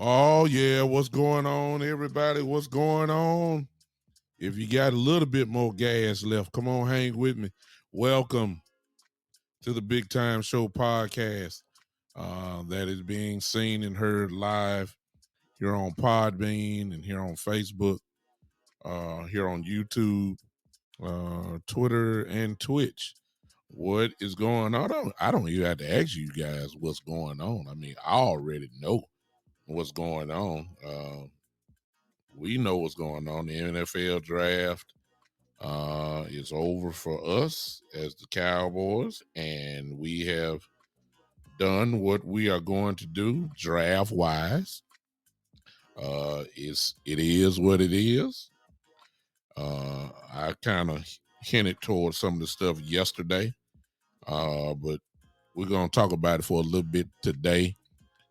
Oh, yeah. What's going on, everybody? What's going on? If you got a little bit more gas left, come on, hang with me. Welcome to the Big Time Show podcast that is being seen and heard live here on Podbean and here on Facebook, here on YouTube, Twitter, and Twitch. What is going on? I don't even have to ask you guys what's going on. I mean, I already know what's going on. We know what's going on. The NFL draft is over for us as the Cowboys, and we have done what we are going to do draft wise. It is what it is. I kind of hinted towards some of the stuff yesterday, but we're going to talk about it for a little bit today.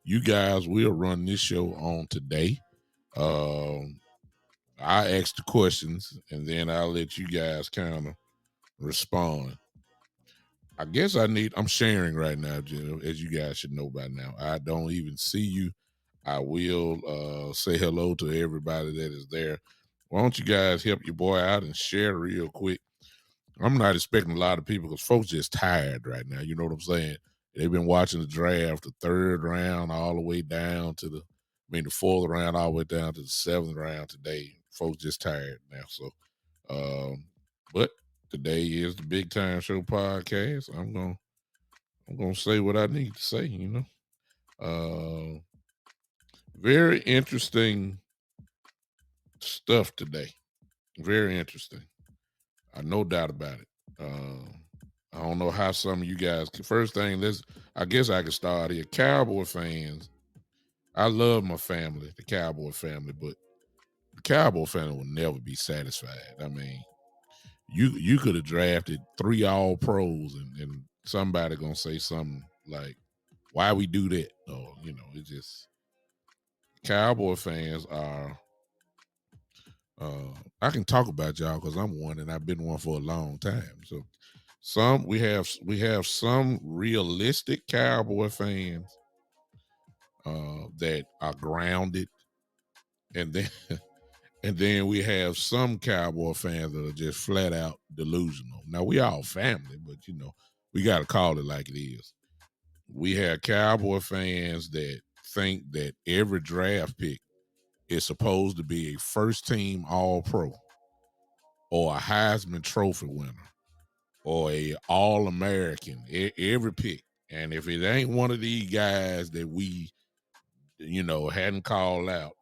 You guys will run this show on today. I ask the questions, and then I'll let you guys kind of respond. I guess I'm sharing right now, Jill, as you guys should know by now. I don't even see you. I will say hello to everybody that is there. Why don't you guys help your boy out and share real quick? I'm not expecting a lot of people because folks just tired right now. You know what I'm saying? They've been watching the draft, the third round, all the way down to the fourth round, all the way down to the seventh round today. Folks just tired now. So, but today is the Big Time Show podcast. I'm gonna say what I need to say. Very interesting stuff today. Very interesting. No doubt about it. I don't know how some of you guys. First thing, I guess I could start here. Cowboy fans. I love my family, the Cowboy family, but the Cowboy family will never be satisfied. I mean, you could have drafted 3 All Pros, and somebody gonna say something like, "Why we do that?" Or it's just Cowboy fans are. I can talk about y'all because I'm one, and I've been one for a long time. So we have some realistic Cowboy fans that are grounded, and then and then we have some Cowboy fans that are just flat out delusional. Now we all family, but we got to call it like it is. We have Cowboy fans that think that every draft pick is supposed to be a first team All Pro or a Heisman Trophy winner or a All American. Every pick, and if it ain't one of these guys that we hadn't called out,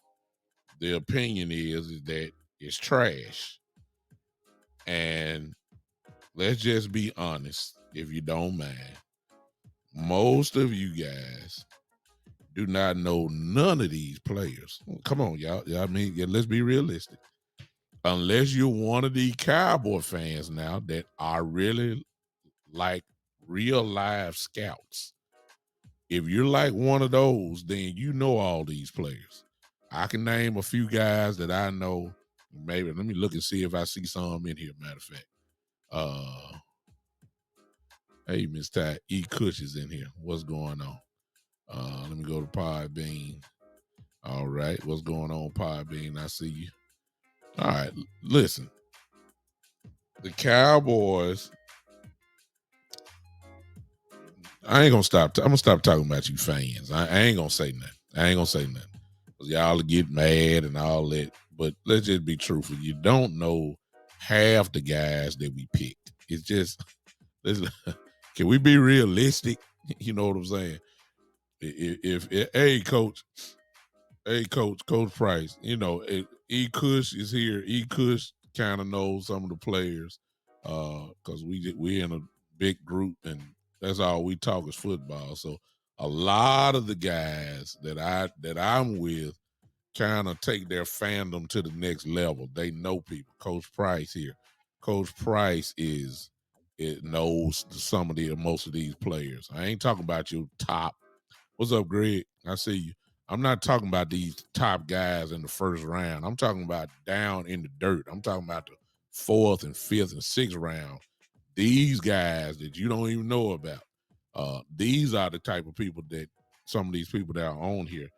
the opinion is that it's trash. And let's just be honest, if you don't mind. Most of you guys do not know none of these players. Come on, y'all. Let's be realistic. Unless you're one of these Cowboy fans now that are really like real live scouts. If you're like one of those, then you know all these players. I can name a few guys that I know. Maybe let me look and see if I see some in here. Matter of fact, hey, Miss Ty, E. Cush is in here. What's going on? Let me go to Podbean. All right, what's going on, Podbean? I see you. All right, listen. The Cowboys. I ain't gonna stop. I'm gonna stop talking about you fans. I ain't gonna say nothing. Cause y'all get mad and all that. But let's just be truthful. You don't know half the guys that we picked. It's just, can we be realistic? You know what I'm saying? If hey coach Price, E. Cush is here. E. Cush kind of knows some of the players, because we in a big group and that's all we talk is football. So a lot of the guys that I'm with kind of take their fandom to the next level. They know people. Coach Price here. Coach Price knows most of these players. I ain't talking about your top. What's up, Greg? I see you. I'm not talking about these top guys in the first round. I'm talking about down in the dirt. I'm talking about the fourth and fifth and sixth round. These guys that you don't even know about. These are the type of people that some of these people that are on here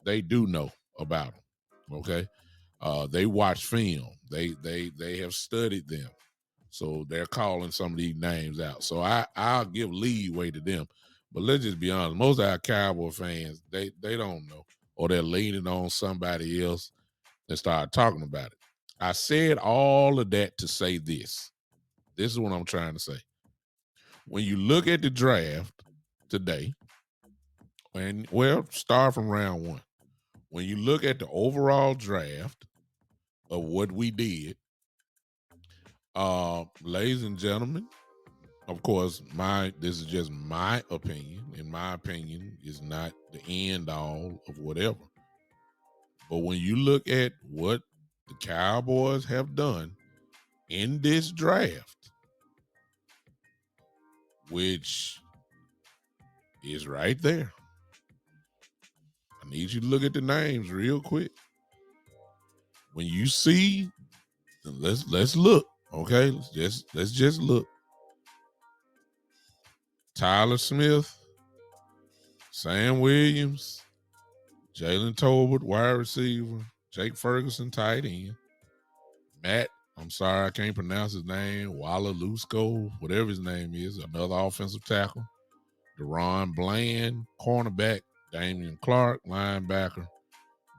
they do know about them. Okay, they watch film. They have studied them, so they're calling some of these names out. So I'll give leeway to them. But let's just be honest. Most of our Cowboy fans, they don't know, or they're leaning on somebody else and start talking about it. I said all of that to say this. This is what I'm trying to say. When you look at the draft today, and start from round one. When you look at the overall draft of what we did, ladies and gentlemen, of course, this is just my opinion, and my opinion is not the end all of whatever. But when you look at what the Cowboys have done in this draft, which is right there, I need you to look at the names real quick. When you see, let's look, okay? Let's just look. Tyler Smith, Sam Williams, Jalen Tolbert, wide receiver, Jake Ferguson, tight end, Matt, I'm sorry, I can't pronounce his name, Walla Lusco, whatever his name is, another offensive tackle, Deron Bland, cornerback, Damian Clark, linebacker,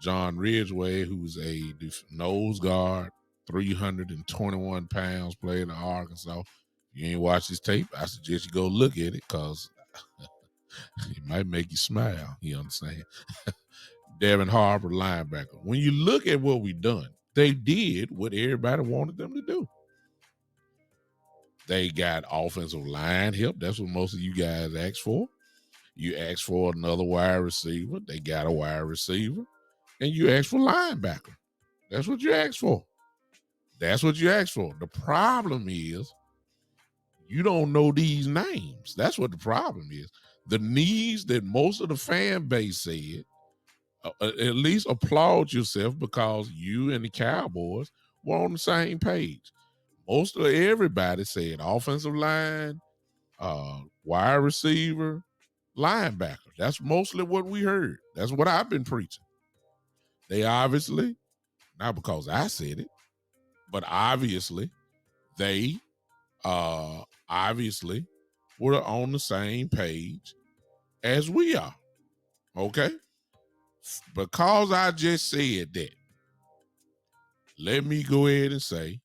John Ridgway, who's a nose guard, 321 pounds, played in Arkansas. If you ain't watched his tape, I suggest you go look at it because it might make you smile. You understand? Devin Harper, linebacker. When you look at what we done, they did what everybody wanted them to do. They got offensive line help. That's what most of you guys asked for. You asked for another wide receiver. They got a wide receiver. And you asked for linebacker. That's what you asked for. That's what you asked for. The problem is you don't know these names. That's what the problem is. The needs that most of the fan base said, at least applaud yourself because you and the Cowboys were on the same page. Most of everybody said offensive line, wide receiver, linebacker. That's mostly what we heard. That's what I've been preaching. They obviously, not because I said it, but obviously they obviously were on the same page as we are. Okay? Because I just said that, let me go ahead and say,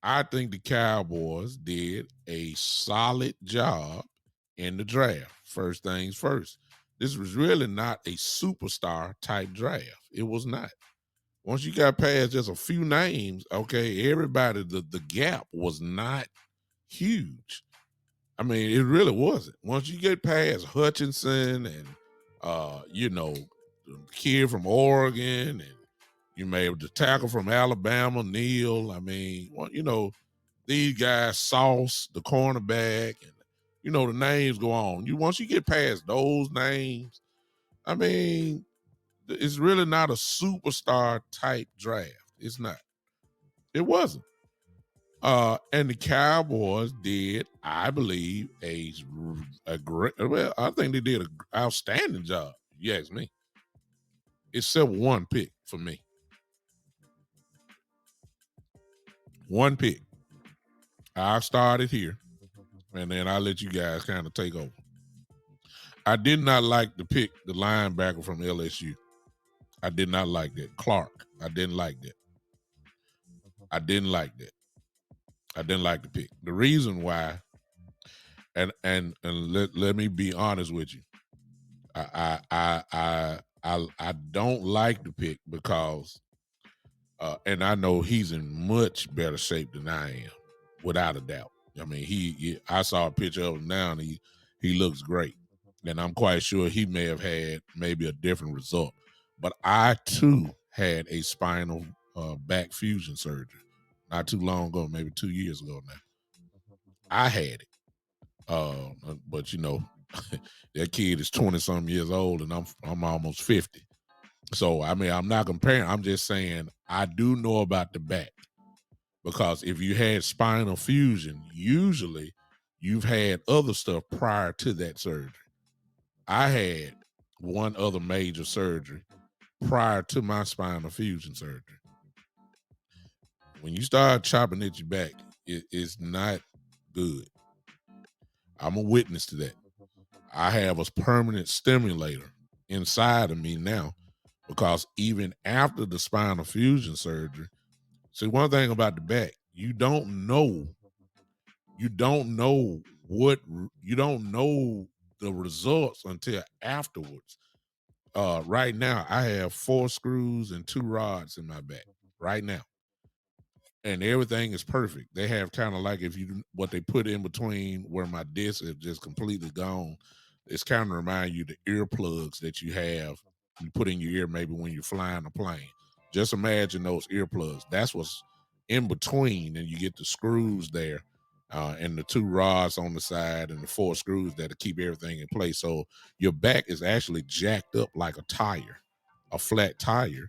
I think the Cowboys did a solid job in the draft. First things first. This was really not a superstar type draft. It was not. Once you got past just a few names, okay, everybody, the gap was not huge. I mean, it really wasn't. Once you get past Hutchinson and, the kid from Oregon and you may have the tackle from Alabama, Neal. I mean, these guys, Sauce, the cornerback, and, the names go on. Once you get past those names, I mean, it's really not a superstar type draft. It's not. It wasn't. And the Cowboys did, I believe, a great. Well, I think they did an outstanding job. You ask me. Except one pick for me. One pick. I'll start it here, and then I'll let you guys kind of take over. I did not like the pick, the linebacker from LSU. I did not like that. Clark. I didn't like that. I didn't like that. I didn't like the pick. The reason why, and let me be honest with you, I don't like the pick because, and I know he's in much better shape than I am, without a doubt. I mean, I saw a picture of him now, and he looks great, and I'm quite sure he may have had maybe a different result. But I too had a spinal back fusion surgery not too long ago, maybe 2 years ago now. I had it. But that kid is 20-something years old and I'm almost 50. So I mean, I'm not comparing. I'm just saying I do know about the back. Because if you had spinal fusion, usually you've had other stuff prior to that surgery. I had one other major surgery prior to my spinal fusion surgery. When you start chopping at your back, it's not good. I'm a witness to that. I have a permanent stimulator inside of me now, because even after the spinal fusion surgery, see, one thing about the back, you don't know the results until afterwards. Right now, I have 4 screws and 2 rods in my back right now, and everything is perfect. They have kind of like, what they put in between where my disc is just completely gone. It's kind of remind you the earplugs that you have you put in your ear maybe when you're flying a plane. Just imagine those earplugs. That's what's in between, and you get the screws there, and the 2 rods on the side, and the 4 screws that keep everything in place. So your back is actually jacked up like a flat tire,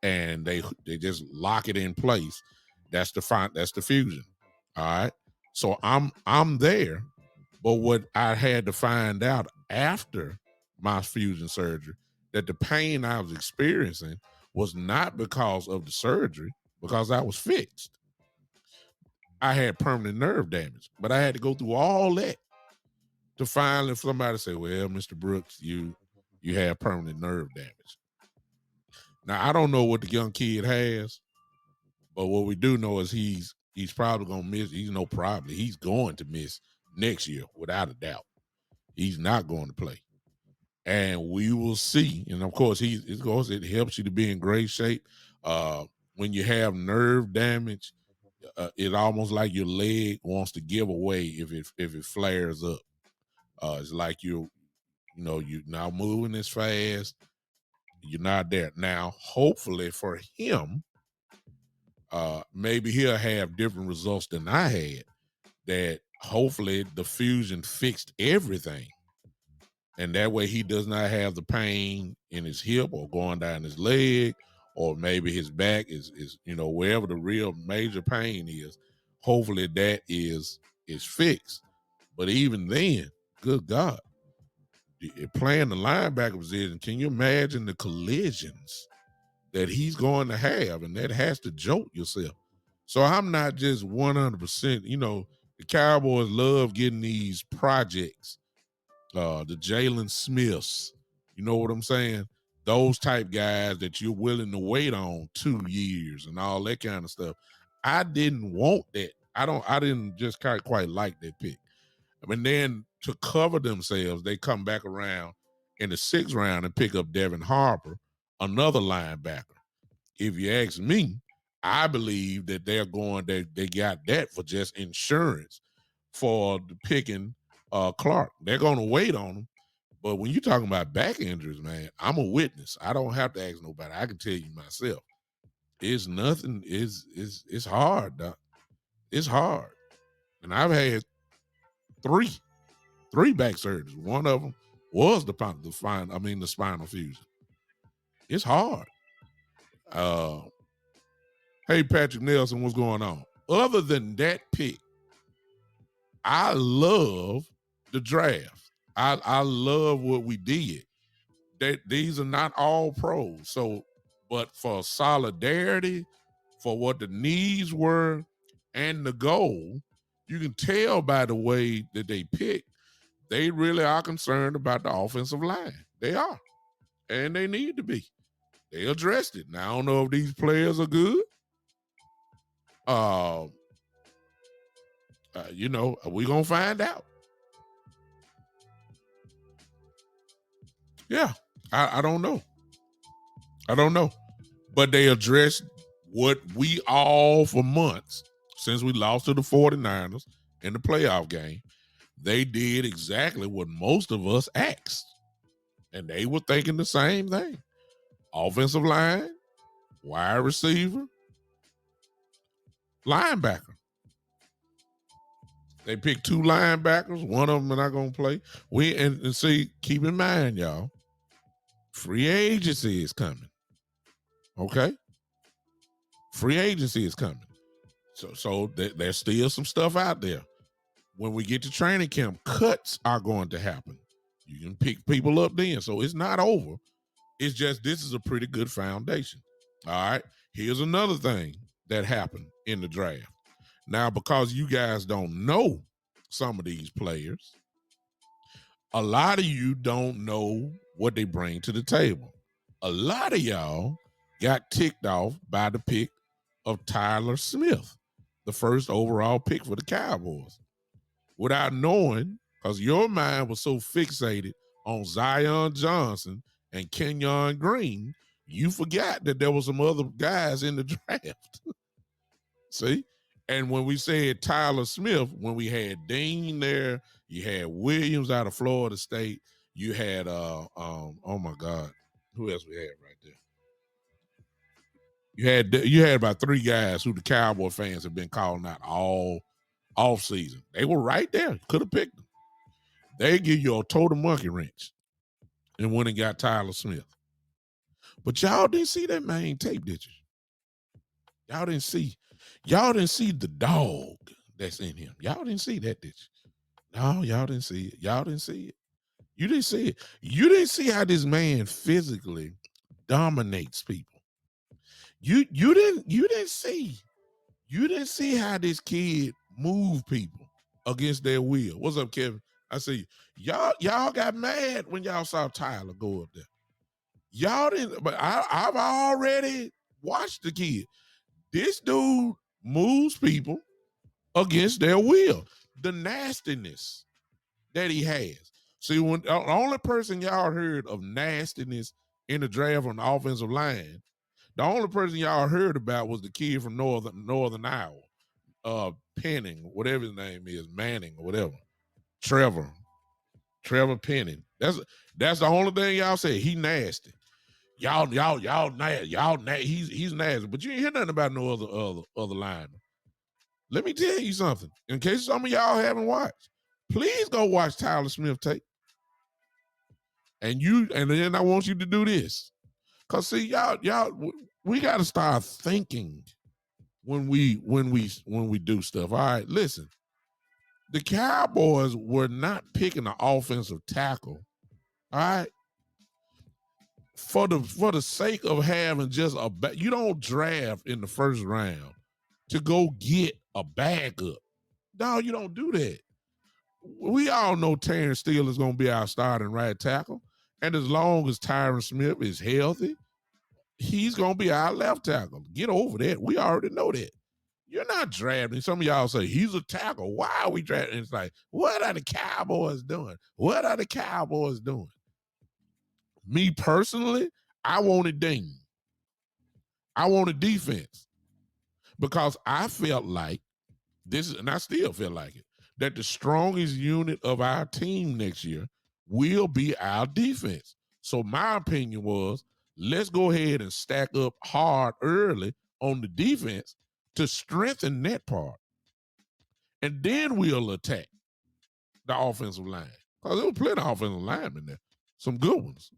and they just lock it in place. That's the fusion. All right. So I'm there, but what I had to find out after my fusion surgery, that the pain I was experiencing was not because of the surgery, because I was fixed. I had permanent nerve damage, but I had to go through all that to finally somebody say, "Well, Mr. Brooks, you have permanent nerve damage." Now, I don't know what the young kid has, but what we do know is he's probably gonna miss. He's going to miss next year without a doubt. He's not going to play, and we will see. And of course, it helps you to be in great shape. When you have nerve damage, it's almost like your leg wants to give away if it flares up. It's like you're not moving as fast. You're not there now. Hopefully for him, maybe he'll have different results than I had. That hopefully the fusion fixed everything, and that way he does not have the pain in his hip or going down his leg, or maybe his back is wherever the real major pain is. Hopefully that is fixed. But even then, good God, playing the linebacker position, can you imagine the collisions that he's going to have? And that has to jolt yourself. So I'm not just 100%. The Cowboys love getting these projects, the Jalen Smiths. You know what I'm saying? Those type guys that you're willing to wait on 2 years and all that kind of stuff. I didn't want that. I didn't just quite like that pick. I mean, then to cover themselves, they come back around in the 6th round and pick up Devin Harper, another linebacker. If you ask me, I believe that they got that for just insurance for the picking Clark. They're going to wait on him. But when you're talking about back injuries, man, I'm a witness. I don't have to ask nobody. I can tell you myself. It's nothing. It's hard, Doc. It's hard. And I've had three back surgeries. One of them was the spinal fusion. It's hard. Hey, Patrick Nelson, what's going on? Other than that pick, I love the draft. I love what we did. These are not all pros. So, but for solidarity, for what the needs were and the goal, you can tell by the way that they picked, they really are concerned about the offensive line. They are. And they need to be. They addressed it. Now, I don't know if these players are good. We're going to find out. Yeah, I don't know. But they addressed what we all for months, since we lost to the 49ers in the playoff game, they did exactly what most of us asked. And they were thinking the same thing. Offensive line, wide receiver, linebacker. They picked 2 linebackers. One of them are not going to play. And see, keep in mind, y'all, free agency is coming. Okay? Free agency is coming. So there's still some stuff out there. When we get to training camp, cuts are going to happen. You can pick people up then. So it's not over. It's just this is a pretty good foundation. All right. Here's another thing that happened in the draft. Now, because you guys don't know some of these players, a lot of you don't know what they bring to the table. A lot of y'all got ticked off by the pick of Tyler Smith, the first overall pick for the Cowboys, without knowing, because your mind was so fixated on Zion Johnson and Kenyon Green, you forgot that there was some other guys in the draft. See? And when we said Tyler Smith, when we had Dean there, you had Williams out of Florida State, you had oh my God, who else we had right there? You had about three guys who the Cowboy fans have been calling out all off season. They were right there. Could have picked them. They give you a total monkey wrench and went and got Tyler Smith. But y'all didn't see that main tape, did you? Y'all didn't see the dog that's in him. Y'all didn't see that, did you? No, y'all didn't see it. Y'all didn't see it. You didn't see it. You didn't see how this man physically dominates people. You didn't see how this kid move people against their will. What's up, Kevin? I see y'all got mad when y'all saw Tyler go up there. Y'all didn't, but I've already watched the kid. This dude moves people against their will. The nastiness that he has. See, when the only person y'all heard of nastiness in the draft on the offensive line, the only person y'all heard about was the kid from Northern Iowa, Penning, whatever his name is, Manning or whatever, Trevor Penning. That's the only thing y'all said. He nasty. Y'all nasty. He's nasty. But you ain't hear nothing about no other lineman. Let me tell you something. In case some of y'all haven't watched, please go watch Tyler Smith tape. And then I want you to do this. Cause see, y'all, we gotta start thinking when we do stuff. All right, listen. The Cowboys were not picking an offensive tackle, all right, for the sake of having just you don't draft in the first round to go get a backup. No, you don't do that. We all know Terrence Steele is going to be our starting right tackle. And as long as Tyron Smith is healthy, he's going to be our left tackle. Get over that. We already know that. You're not drafting. Some of y'all say, he's a tackle. Why are we drafting? It's like, what are the Cowboys doing? What are the Cowboys doing? Me personally, I wanted Dean. I wanted defense because I felt like and I still feel like it, that the strongest unit of our team next year will be our defense. So my opinion was, let's go ahead and stack up hard early on the defense to strengthen that part. And then we'll attack the offensive line. Because there was plenty of offensive linemen there. Some good ones.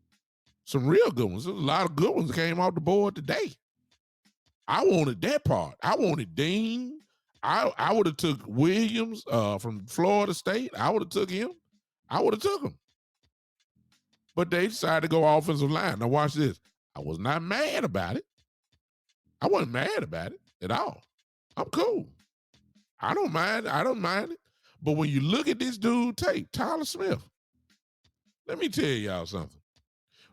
Some real good ones. There's a lot of good ones that came off the board today. I wanted that part. I wanted Dean. I would have took Williams from Florida State. I would have took him. I would have took him. But they decided to go offensive line. Now watch this. I was not mad about it. I wasn't mad about it at all. I'm cool. I don't mind it. But when you look at this dude tape, Tyler Smith, let me tell y'all something.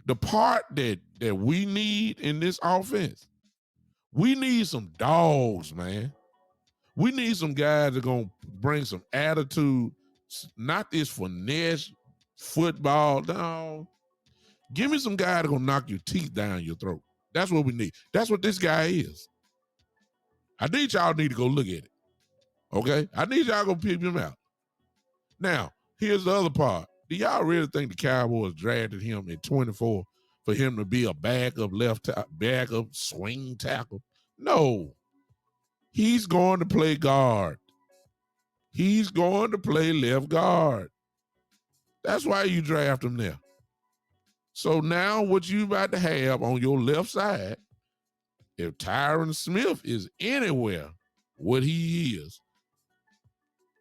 The part that we need in this offense, we need some dogs, man. We need some guys that are going to bring some attitude, not this finesse football. No. Give me some guy that's going to knock your teeth down your throat. That's what we need. That's what this guy is. I need y'all to go look at it. Okay? I need y'all to go peep him out. Now, here's the other part. Do y'all really think the Cowboys drafted him at 24 for him to be a backup backup swing tackle? No. He's going to play guard. He's going to play left guard. That's why you draft him there. So now what you about to have on your left side, if Tyron Smith is anywhere what he is,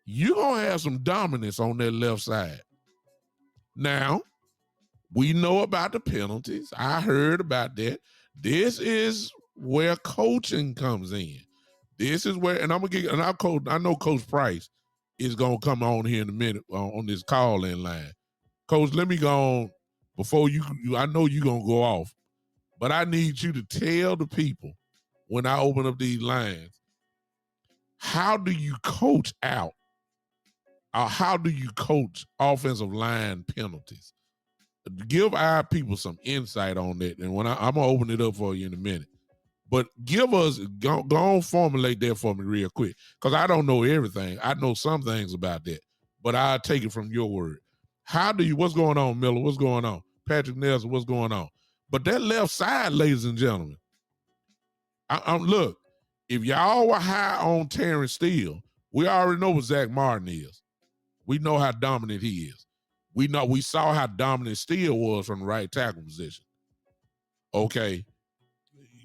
you're going to have some dominance on that left side. Now, We know about the penalties. I heard about that. This is where coaching comes in. This is where, and I'm gonna get, and I know Coach Price is gonna come on here in a minute on this call-in line. Coach, let me go on before you. I know you're gonna go off, but I need you to tell the people when I open up these lines, how do you coach out, or how do you coach offensive line penalties? Give our people some insight on that, and when I'm gonna open it up for you in a minute. But give us, go on, formulate that for me real quick, because I don't know everything. I know some things about that, but I'll take it from your word. How do you, what's going on, Miller? What's going on? Patrick Nelson, what's going on? But that left side, ladies and gentlemen, look, if y'all were high on Terrence Steele, we already know what Zach Martin is. We know how dominant he is. We saw how dominant Steele was from the right tackle position. Okay.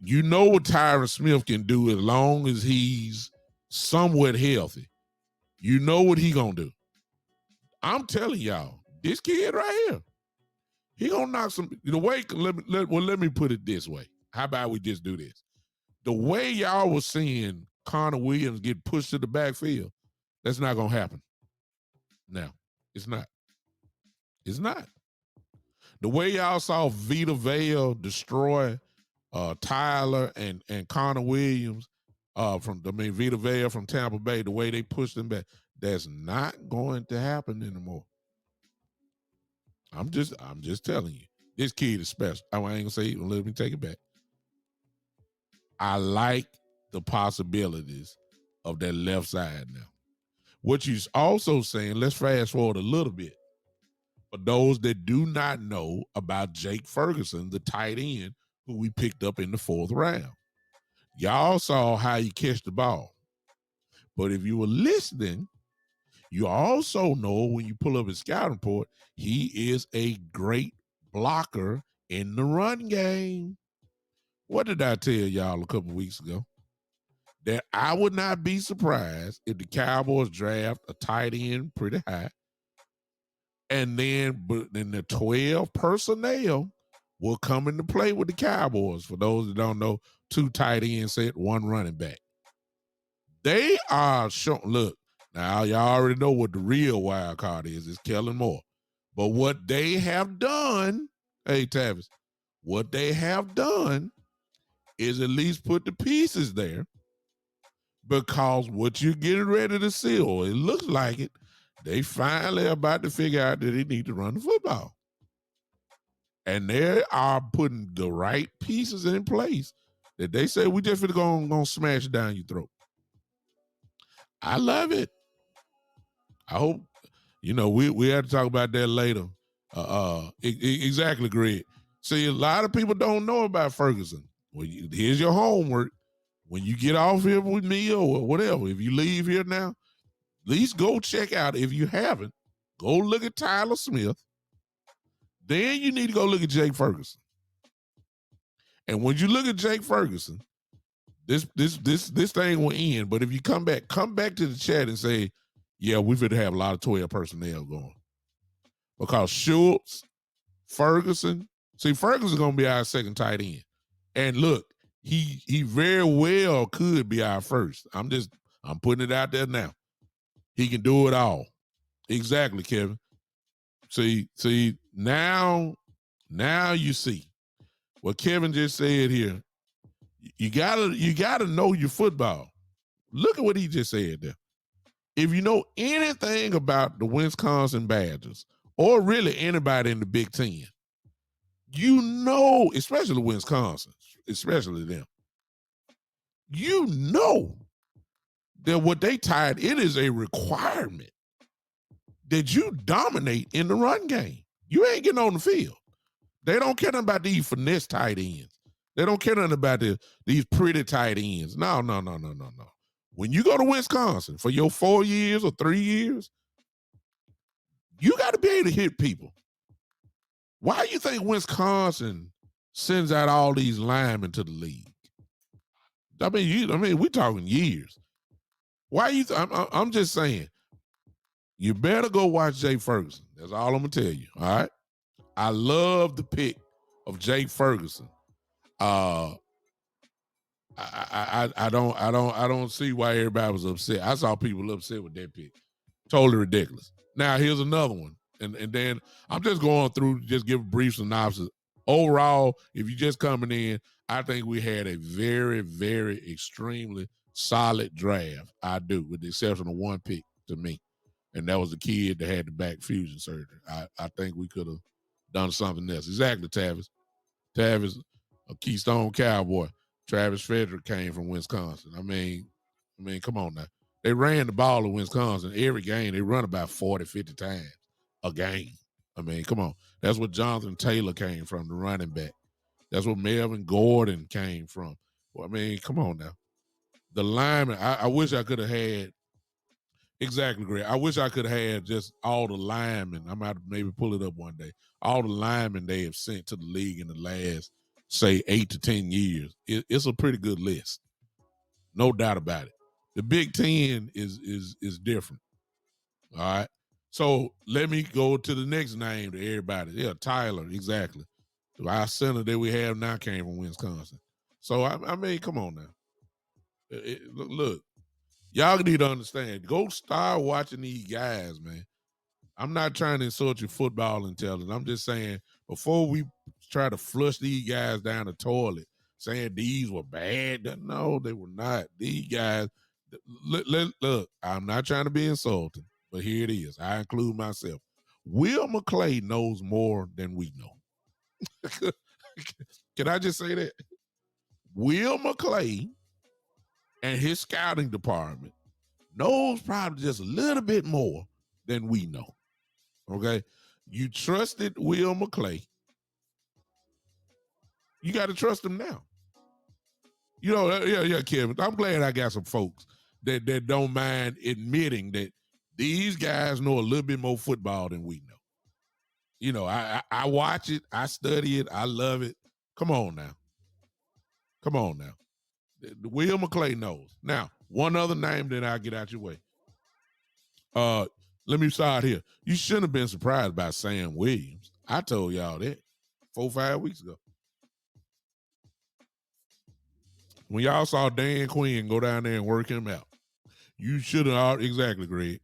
You know what Tyron Smith can do as long as he's somewhat healthy. You know what he gonna do. I'm telling y'all, this kid right here, he gonna knock some. The way, let me put it this way. How about we just do this? The way y'all was seeing Connor Williams get pushed to the backfield, that's not gonna happen. Now, it's not. It's not. The way y'all saw Vita Vale destroy Tyler and Connor Williams Vita Vale from Tampa Bay, the way they pushed him back, that's not going to happen anymore. I'm just telling you, this kid is special. I ain't gonna say it, let me take it back. I like the possibilities of that left side now. What you're also saying, let's fast forward a little bit. For those that do not know about Jake Ferguson, the tight end who we picked up in the 4th round. Y'all saw how he catch the ball. But if you were listening, you also know when you pull up his scouting report, he is a great blocker in the run game. What did I tell y'all a couple weeks ago? That I would not be surprised if the Cowboys draft a tight end pretty high, and then the 12 personnel will come into play with the Cowboys. For those that don't know, 2 tight ends set, 1 running back. They are showing, look, now y'all already know what the real wild card is. It's Kellen Moore. But what they have done, hey, Tavis, what they have done is at least put the pieces there, because what you're getting ready to see, or it looks like it, they finally about to figure out that they need to run the football. And they are putting the right pieces in place that they say we just gonna smash down your throat. I love it. I hope, we have to talk about that later. Exactly, Greg. See, a lot of people don't know about Ferguson. Well, here's your homework. When you get off here with me or whatever, if you leave here now, at least go check out, if you haven't, go look at Tyler Smith. Then you need to go look at Jake Ferguson. And when you look at Jake Ferguson, this thing will end. But if you come back to the chat and say, yeah, we're going to have a lot of 12 personnel going. Because Schultz, Ferguson, Ferguson's going to be our second tight end. And look, he very well could be our first. I'm putting it out there now. He can do it all. Exactly, Kevin. See, now you see what Kevin just said here. You gotta know your football. Look at what he just said there. If you know anything about the Wisconsin Badgers, or really anybody in the Big Ten, you know, especially Wisconsin, especially them, you know that what they tied, it is a requirement that you dominate in the run game. You ain't getting on the field. They don't care nothing about these finesse tight ends. They don't care nothing about these pretty tight ends. No. When you go to Wisconsin for your 4 years or 3 years, you got to be able to hit people. Why do you think Wisconsin sends out all these linemen to the league? I mean, we're talking years. Why you? I'm just saying, you better go watch Jay Ferguson. That's all I'm gonna tell you. All right. I love the pick of Jake Ferguson. I don't see why everybody was upset. I saw people upset with that pick. Totally ridiculous. Now here's another one, and then I'm just going through, just give a brief synopsis. Overall, if you're just coming in, I think we had a very, very extremely solid draft. I do, with the exception of one pick to me, and that was the kid that had the back fusion surgery. I think we could have done something else. Exactly, Tavis. Tavis, a Keystone Cowboy. Travis Frederick came from Wisconsin. I mean, come on now. They ran the ball in Wisconsin every game. They run about 40, 50 times a game. I mean, come on. That's what Jonathan Taylor came from, the running back. That's what Melvin Gordon came from. Well, I mean, come on now. The lineman, I wish I could have had, exactly, Greg. I wish I could have had just all the linemen. I might maybe pull it up one day. All the linemen they have sent to the league in the last, say, 8 to 10 years. It's a pretty good list. No doubt about it. The Big Ten is different. All right. So let me go to the next name to everybody. Yeah, Tyler, exactly. Our center that we have now came from Wisconsin. So I mean, come on now. Look, y'all need to understand. Go start watching these guys, man. I'm not trying to insult your football intelligence. I'm just saying, before we try to flush these guys down the toilet, saying these were bad. No, they were not. These guys, look, I'm not trying to be insulting, but here it is. I include myself. Will McClay knows more than we know. Can I just say that? Will McClay and his scouting department knows probably just a little bit more than we know. Okay? You trusted Will McClay. You got to trust him now. You know, yeah, Kevin. I'm glad I got some folks that don't mind admitting that these guys know a little bit more football than we know. You know, I watch it, I study it, I love it. Come on now. Will McClay knows. Now, one other name that I'll get out your way. Let me start here. You shouldn't have been surprised by Sam Williams. I told y'all that 4 or 5 weeks ago. When y'all saw Dan Quinn go down there and work him out, you should have, exactly, Greg.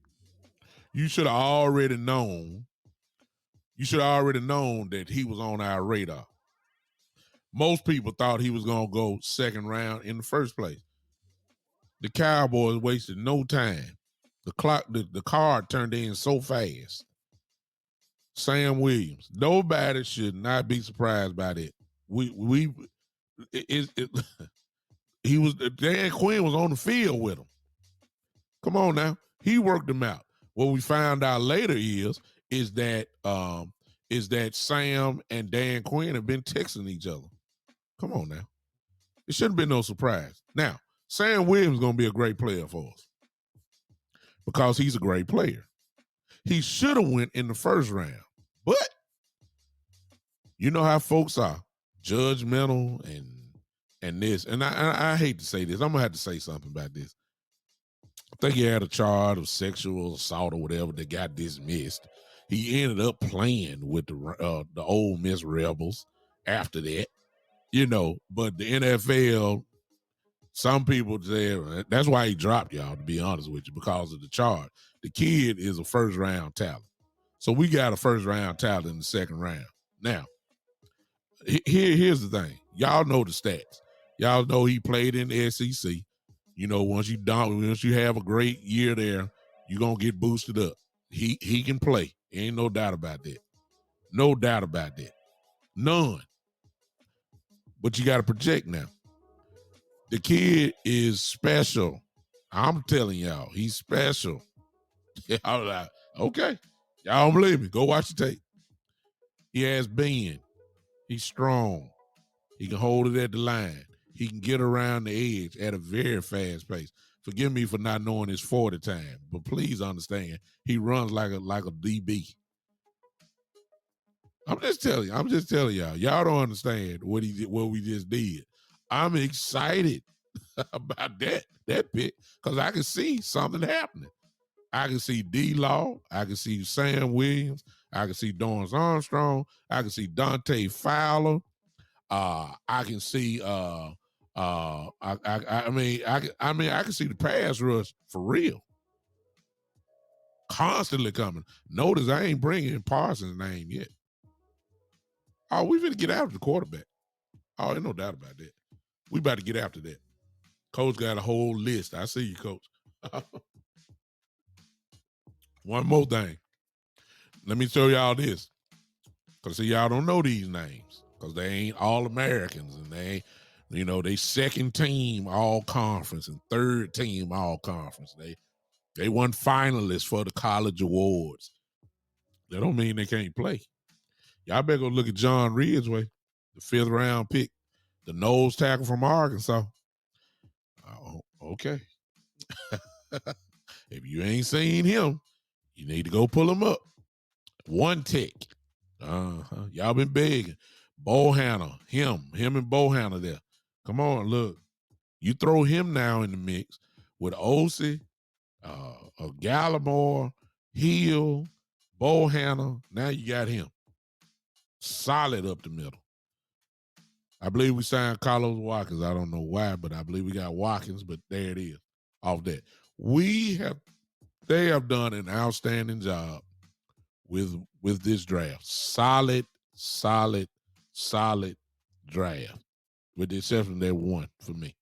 You should have already known. You should have already known that he was on our radar. Most people thought he was going to go second round in the first place. The Cowboys wasted no time. The card turned in so fast. Sam Williams. Nobody should not be surprised by that. He was, Dan Quinn was on the field with him. Come on now. He worked him out. What we found out later is that Sam and Dan Quinn have been texting each other. Come on now. It shouldn't be no surprise. Now, Sam Williams is going to be a great player for us because he's a great player. He should have went in the first round, but you know how folks are, judgmental and this. And I hate to say this. I'm going to have to say something about this. I think he had a charge of sexual assault or whatever that got dismissed. He ended up playing with the Ole Miss Rebels after that, you know. But the NFL, some people say that's why he dropped, y'all, to be honest with you, because of the charge. The kid is a first-round talent. So we got a first-round talent in the second round. Now, here's the thing. Y'all know the stats. Y'all know he played in the SEC. You know, once you have a great year there, you're going to get boosted up. He can play. Ain't no doubt about that. No doubt about that. None. But you got to project now. The kid is special. I'm telling y'all, he's special. Y'all like, okay. Y'all don't believe me. Go watch the tape. He has bend. He's strong. He can hold it at the line. He can get around the edge at a very fast pace. Forgive me for not knowing his 40 time, but please understand, he runs like a DB. I'm just telling y'all. Y'all don't understand what we just did. I'm excited about that pick because I can see something happening. I can see D-Law. I can see Sam Williams. I can see Dorrance Armstrong. I can see Dante Fowler. I can see I can see the pass rush for real. Constantly coming. Notice I ain't bringing Parsons' name yet. Oh, we finna get after the quarterback. Oh, ain't no doubt about that. We about to get after that. Coach got a whole list. I see you, Coach. One more thing. Let me show y'all this. Because see, y'all don't know these names. Because they ain't all Americans. And they ain't, they second team all conference and third team all conference. They won finalists for the college awards. That don't mean they can't play. Y'all better go look at John Ridgeway, the 5th round pick, the nose tackle from Arkansas. Oh, okay. If you ain't seen him, you need to go pull him up. One tick. Y'all been begging. Bohanna, him and Bohanna there. Come on, look. You throw him now in the mix with Osei, Gallimore, Hill, Bohanna. Now you got him. Solid up the middle. I believe we signed Carlos Watkins. I don't know why, but I believe we got Watkins, but there it is. Off that. They have done an outstanding job with this draft. Solid draft. With the exception of that one for me.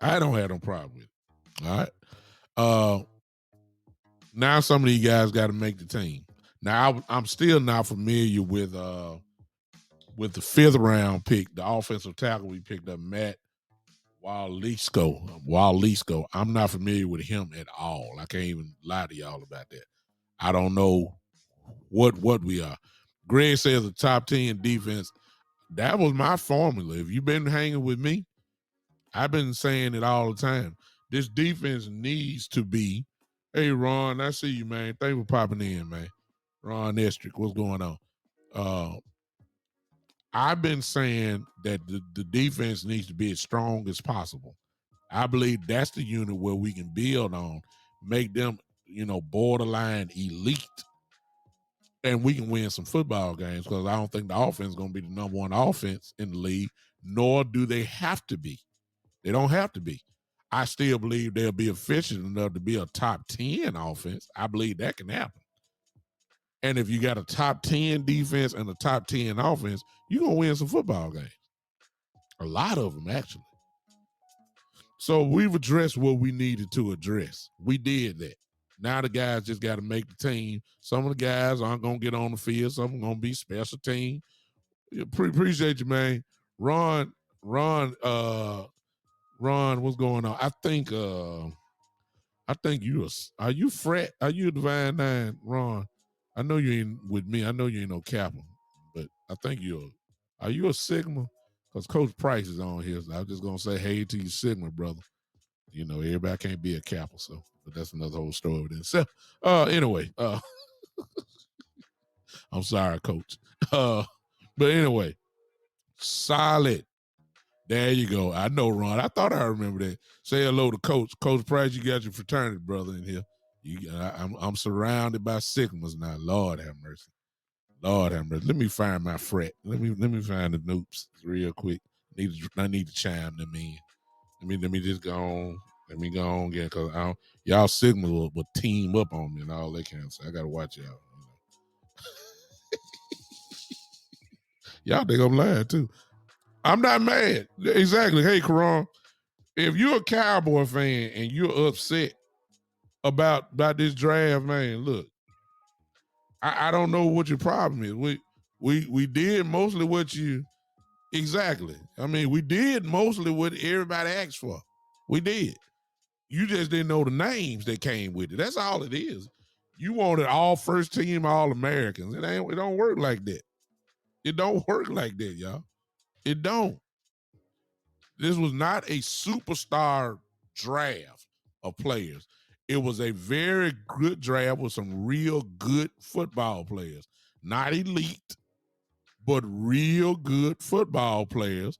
I don't have no problem with it. All right. Now some of these guys got to make the team. Now I'm still not familiar with the 5th round pick, the offensive tackle we picked up, Matt Walesko. I'm not familiar with him at all. I can't even lie to y'all about that. I don't know what we are. Greg says the top 10 defense. That was my formula. If you've been hanging with me, I've been saying it all the time. This defense needs to be, hey, Ron, I see you, man. Thanks for popping in, man. Ron Estrick, what's going on? I've been saying that the defense needs to be as strong as possible. I believe that's the unit where we can build on, make them, borderline elite, and we can win some football games because I don't think the offense is going to be the number one offense in the league, nor do they have to be. They don't have to be. I still believe they'll be efficient enough to be a top 10 offense. I believe that can happen. And if you got a top 10 defense and a top 10 offense, you're going to win some football games. A lot of them, actually. So we've addressed what we needed to address. We did that. Now the guys just got to make the team. Some of the guys aren't going to get on the field. Some of them going to be special team. Appreciate you, man. Ron, what's going on? I think are you Fret? Are you a Divine Nine, Ron? I know you ain't with me. I know you ain't no Kappa, but I think are you a Sigma? Because Coach Price is on here. So I'm just going to say hey to you, Sigma, brother. Everybody can't be a Kappa, but that's another whole story within itself. Anyway, I'm sorry, Coach. But anyway, solid. There you go. I know, Ron. I thought I remember that. Say hello to Coach. Coach Price, you got your fraternity brother in here. I'm surrounded by Sigmas now. Lord have mercy. Lord have mercy. Let me find my fret. Let me find the noops real quick. I need to chime them in. Let me just go on. Let me go on again because y'all Sigma will team up on me and all that kind of stuff. I gotta watch y'all. Y'all think I'm lying too. I'm not mad. Exactly. Hey, Karan, if you're a Cowboy fan and you're upset about this draft, man, look, I don't know what your problem is. We did mostly what you exactly. I mean, we did mostly what everybody asked for. We did. You just didn't know the names that came with it. That's all it is. You wanted all first team All Americans. It don't work like that. It don't work like that, y'all. It don't. This was not a superstar draft of players. It was a very good draft with some real good football players. Not elite, but real good football players.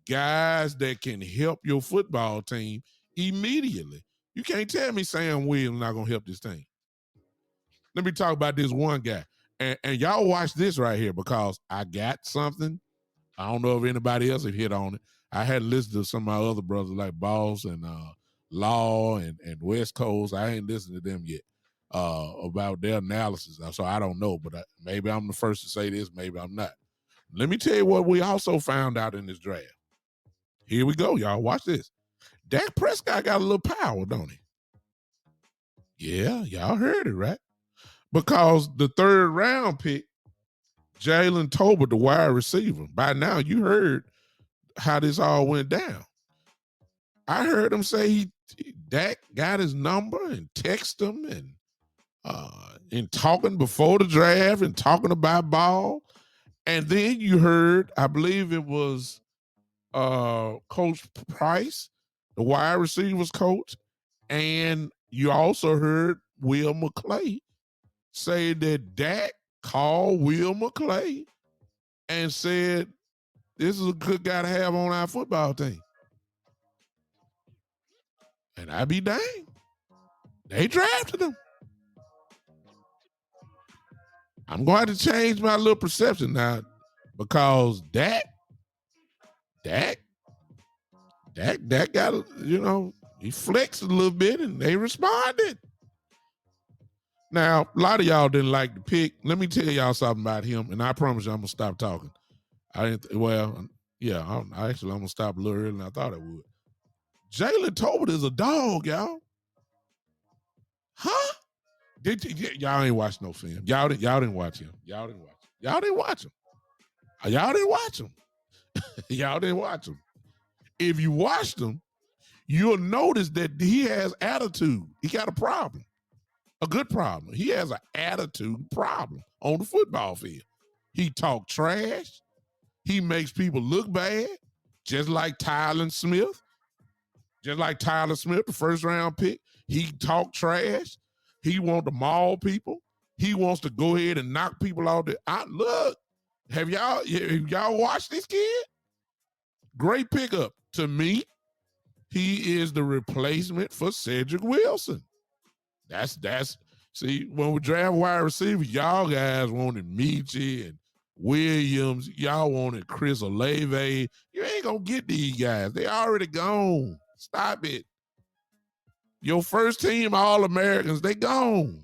Guys that can help your football team immediately. You can't tell me Sam Williams not going to help this team. Let me talk about this one guy. And y'all watch this right here because I got something. I don't know if anybody else have hit on it. I had listened to some of my other brothers like Boss and Law and West Coast. I ain't listened to them yet about their analysis. So I don't know, but maybe I'm the first to say this. Maybe I'm not. Let me tell you what we also found out in this draft. Here we go, y'all. Watch this. Dak Prescott got a little power, don't he? Yeah, y'all heard it, right? Because the third round pick, Jalen Tolbert, the wide receiver. By now, you heard how this all went down. I heard him say Dak got his number and text him and talking before the draft and talking about ball. And then you heard, I believe it was Coach Price, the wide receivers coach, and you also heard Will McClay say that Dak called Will McClay and said, this is a good guy to have on our football team. And I be dang. They drafted him. I'm going to change my little perception now because Dak got, he flexed a little bit and they responded. Now, a lot of y'all didn't like the pick. Let me tell y'all something about him, and I promise you I'm going to stop talking. I'm going to stop a little earlier than I thought I would. Jalen Tolbert is a dog, y'all. Huh? Y'all ain't watch no film. Y'all didn't watch him. Y'all didn't watch him. Y'all didn't watch him. Y'all didn't watch him. Y'all didn't watch him. If you watched him, you'll notice that he has attitude. He got a problem. A good problem. He has an attitude problem on the football field. He talk trash. He makes people look bad, just like Tyron Smith. Just like Tyler Smith, the first round pick. He talk trash. He want to maul people. He wants to go ahead and knock people out there. Look, have y'all watched this kid? Great pickup. To me, he is the replacement for Cedric Wilson. See, when we draft wide receivers, y'all guys wanted Michie and Williams. Y'all wanted Chris Olave. You ain't going to get these guys. They already gone. Stop it. Your first team All-Americans, they gone.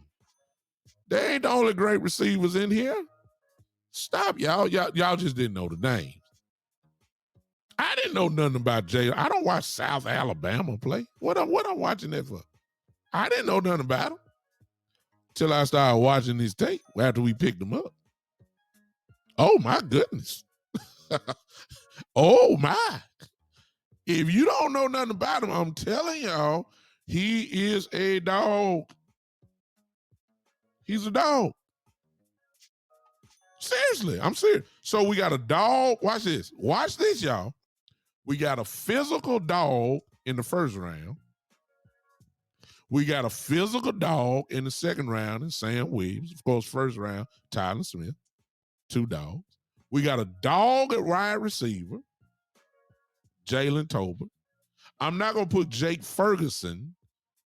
They ain't the only great receivers in here. Stop, y'all. Y'all just didn't know the names. I didn't know nothing about Jay. I don't watch South Alabama play. What I'm watching that for? I didn't know nothing about him till I started watching his tape after we picked him up. Oh, my goodness. Oh, my. If you don't know nothing about him, I'm telling y'all, he is a dog. He's a dog. Seriously, I'm serious. So we got a dog. Watch this. Watch this, y'all. We got a physical dog in the first round. We got a physical dog in the second round in Sam Williams. Of course, first round, Tyron Smith. 2 dogs. We got a dog at wide receiver, Jalen Tolbert. I'm not going to put Jake Ferguson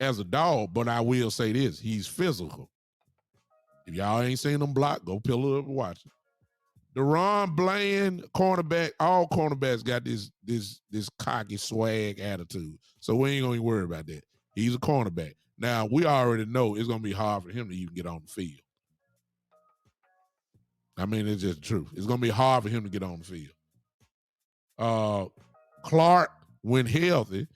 as a dog, but I will say this. He's physical. If y'all ain't seen him block, go pull it up and watch it. Deron Bland, cornerback, all cornerbacks got this cocky swag attitude. So we ain't going to worry about that. He's a cornerback. Now, we already know it's going to be hard for him to even get on the field. I mean, it's just the truth. It's going to be hard for him to get on the field. Clark, when healthy,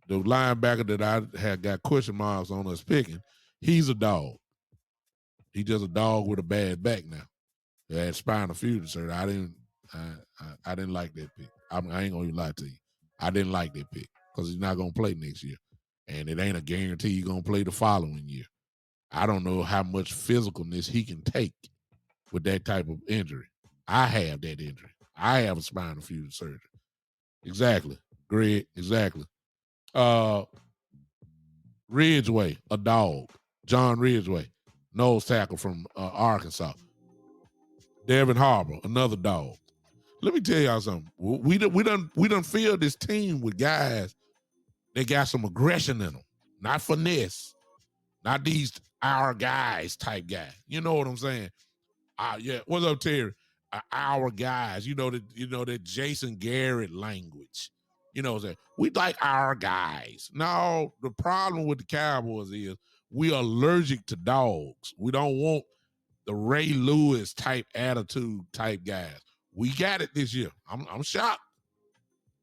the linebacker that I had got question marks on us picking, he's a dog. He's just a dog with a bad back now. He had spinal fusion surgery. I didn't like that pick. I ain't going to even lie to you. I didn't like that pick because he's not going to play next year. And it ain't a guarantee he's going to play the following year. I don't know how much physicalness he can take with that type of injury. I have that injury. I have a spinal fusion surgery. Exactly. Greg, exactly. Ridgeway, a dog. John Ridgeway, nose tackle from Arkansas. Devin Harper, another dog. Let me tell y'all something. We done filled this team with guys that got some aggression in them, not finesse, not these our guys type guy. You know what I'm saying? Yeah. What's up, Terry? Our guys, that Jason Garrett language. We like our guys. No, the problem with the Cowboys is we are allergic to dogs. We don't want the Ray Lewis type attitude type guys. We got it this year. I'm shocked.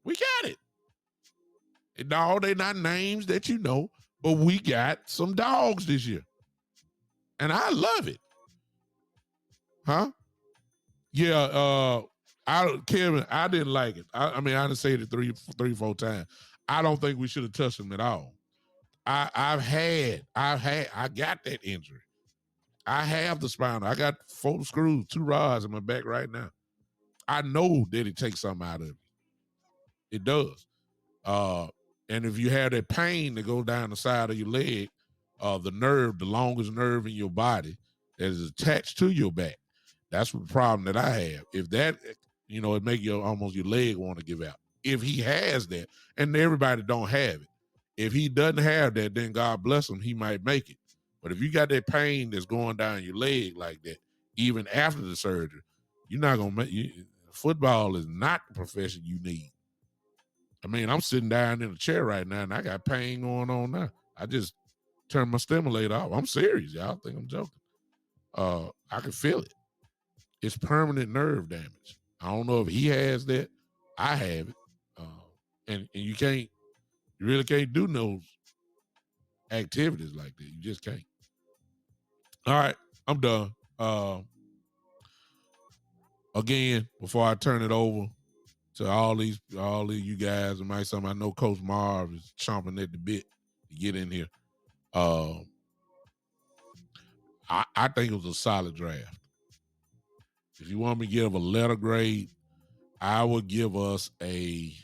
We got it. And no, they're not names that you know, but we got some dogs this year. And I love it. Huh? Yeah, Kevin, I didn't like it. I mean, I didn't say it three, 4 times. I don't think we should have touched him at all. I got that injury. I have the spinal. I got 4 screws, 2 rods in my back right now. I know that it takes something out of it. It does. And if you have that pain that goes down the side of your leg, the nerve, the longest nerve in your body that is attached to your back, that's the problem that I have. If that, it make almost your leg want to give out. If he has that, and everybody don't have it. If he doesn't have that, then God bless him, he might make it. But if you got that pain that's going down your leg like that, even after the surgery, you're not gonna make. Football is not the profession you need. I mean, I'm sitting down in a chair right now, and I got pain going on now. I just turned my stimulator off. I'm serious, y'all think I'm joking. I can feel it. It's permanent nerve damage. I don't know if he has that. I have it. And you really can't do those activities like that. You just can't. All right, I'm done. Again, before I turn it over to all of you guys, and I know Coach Marv is chomping at the bit to get in here. I think it was a solid draft. If you want me to give a letter grade, I would give us a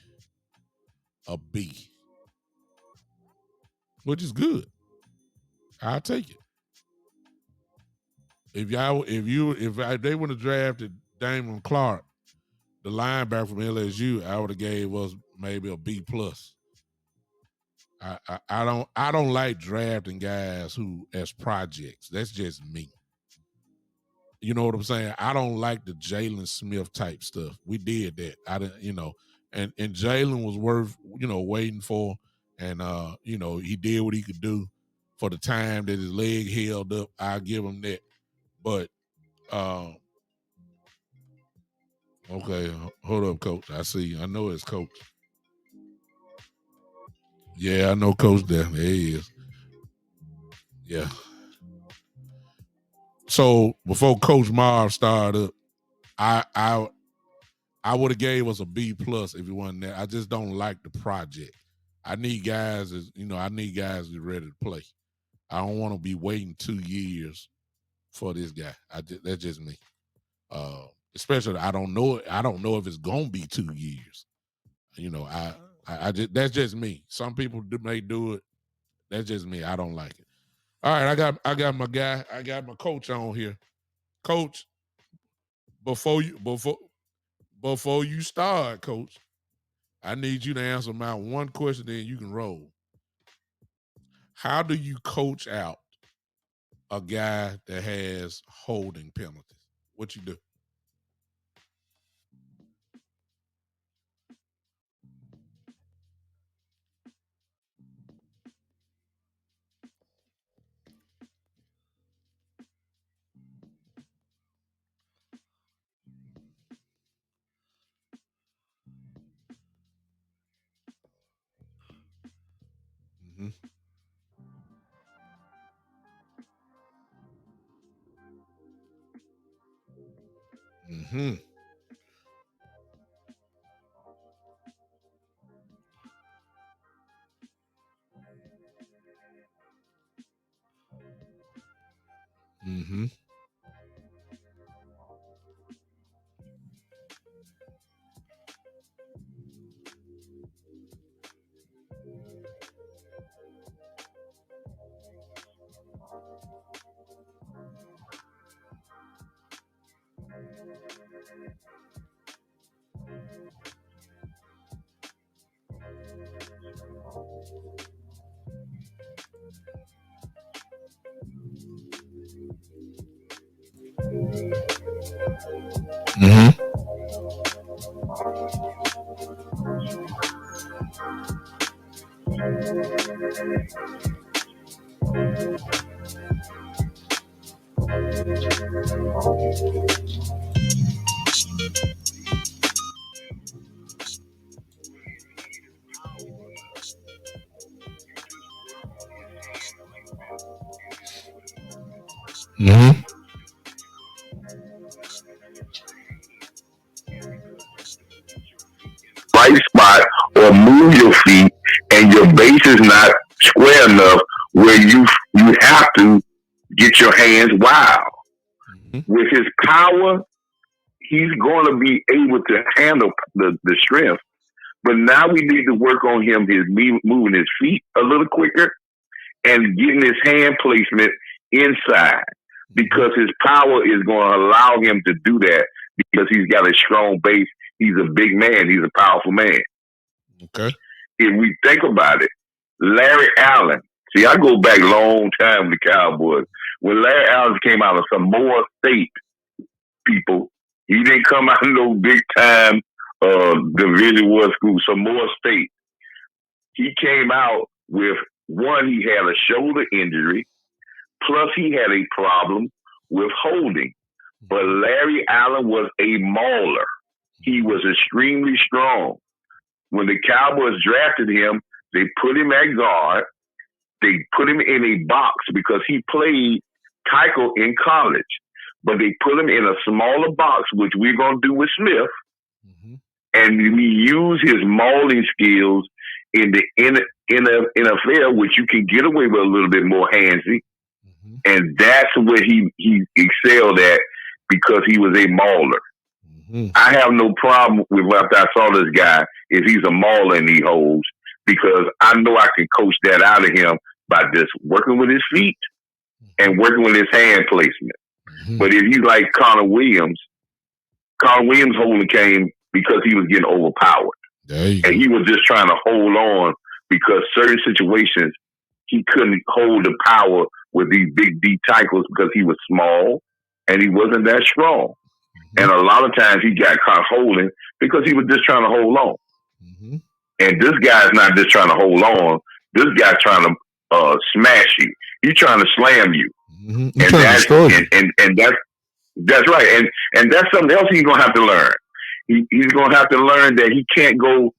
B, which is good. I'll take it. If they would have drafted Damon Clark, the linebacker from LSU, I would have gave us maybe a B plus. I don't like drafting guys who as projects. That's just me. You know what I'm saying? I don't like the Jalen Smith type stuff. We did that. I didn't, and Jalen was worth, waiting for. And he did what he could do for the time that his leg held up. I'll give him that. But okay, hold up, Coach. I see you. I know it's Coach. Yeah, I know Coach there. There he is. Yeah. So before Coach Marv started up, I would have gave us a B plus if it wasn't that. I just don't like the project. I need guys that's ready to play. I don't want to be waiting 2 years for this guy. That's just me. Especially I don't know if it's gonna be 2 years. I just that's just me. Some people may do it. That's just me. I don't like it. All right, I got my guy. I got my coach on here. Coach, before you start, Coach, I need you to answer my one question, then you can roll. How do you coach out a guy that has holding penalties? What you do? Mm-hmm. Mm-hmm. Mm-hmm. Mm-hmm. Mm-hmm. Right spot or move your feet, and your base is not square enough where you have to get your hands wild. Mm-hmm. With his power, he's going to be able to handle the strength. But now we need to work on him, moving his feet a little quicker and getting his hand placement inside, because his power is going to allow him to do that because he's got a strong base. He's a big man. He's a powerful man. Okay. If we think about it, Larry Allen. See, I go back a long time with the Cowboys. When Larry Allen came out of Samoa State, people, he didn't come out of no big time Division One school, Samoa State. He came out with one. He had a shoulder injury, plus he had a problem with holding. But Larry Allen was a mauler. He was extremely strong. When the Cowboys drafted him, they put him at guard. They put him in a box because he played tackle in college. But they put him in a smaller box, which we're going to do with Smith. Mm-hmm. And we use his mauling skills in the NFL, which you can get away with a little bit more handsy. Mm-hmm. And that's where he excelled at, because he was a mauler. Mm-hmm. I have no problem with after I saw this guy if he's a mauler and he holds, because I know I can coach that out of him by just working with his feet and working with his hand placement. Mm-hmm. But if he's like Connor Williams holding came because he was getting overpowered. And he was just trying to hold on because certain situations he couldn't hold the power with these big D tackles because he was small and he wasn't that strong. Mm-hmm. And a lot of times he got caught holding because he was just trying to hold on. Mm-hmm. And this guy's not just trying to hold on. This guy's trying to smash you. He's trying to slam you. Mm-hmm. And that's right. And that's something else he's gonna have to learn. He's gonna have to learn that he can't go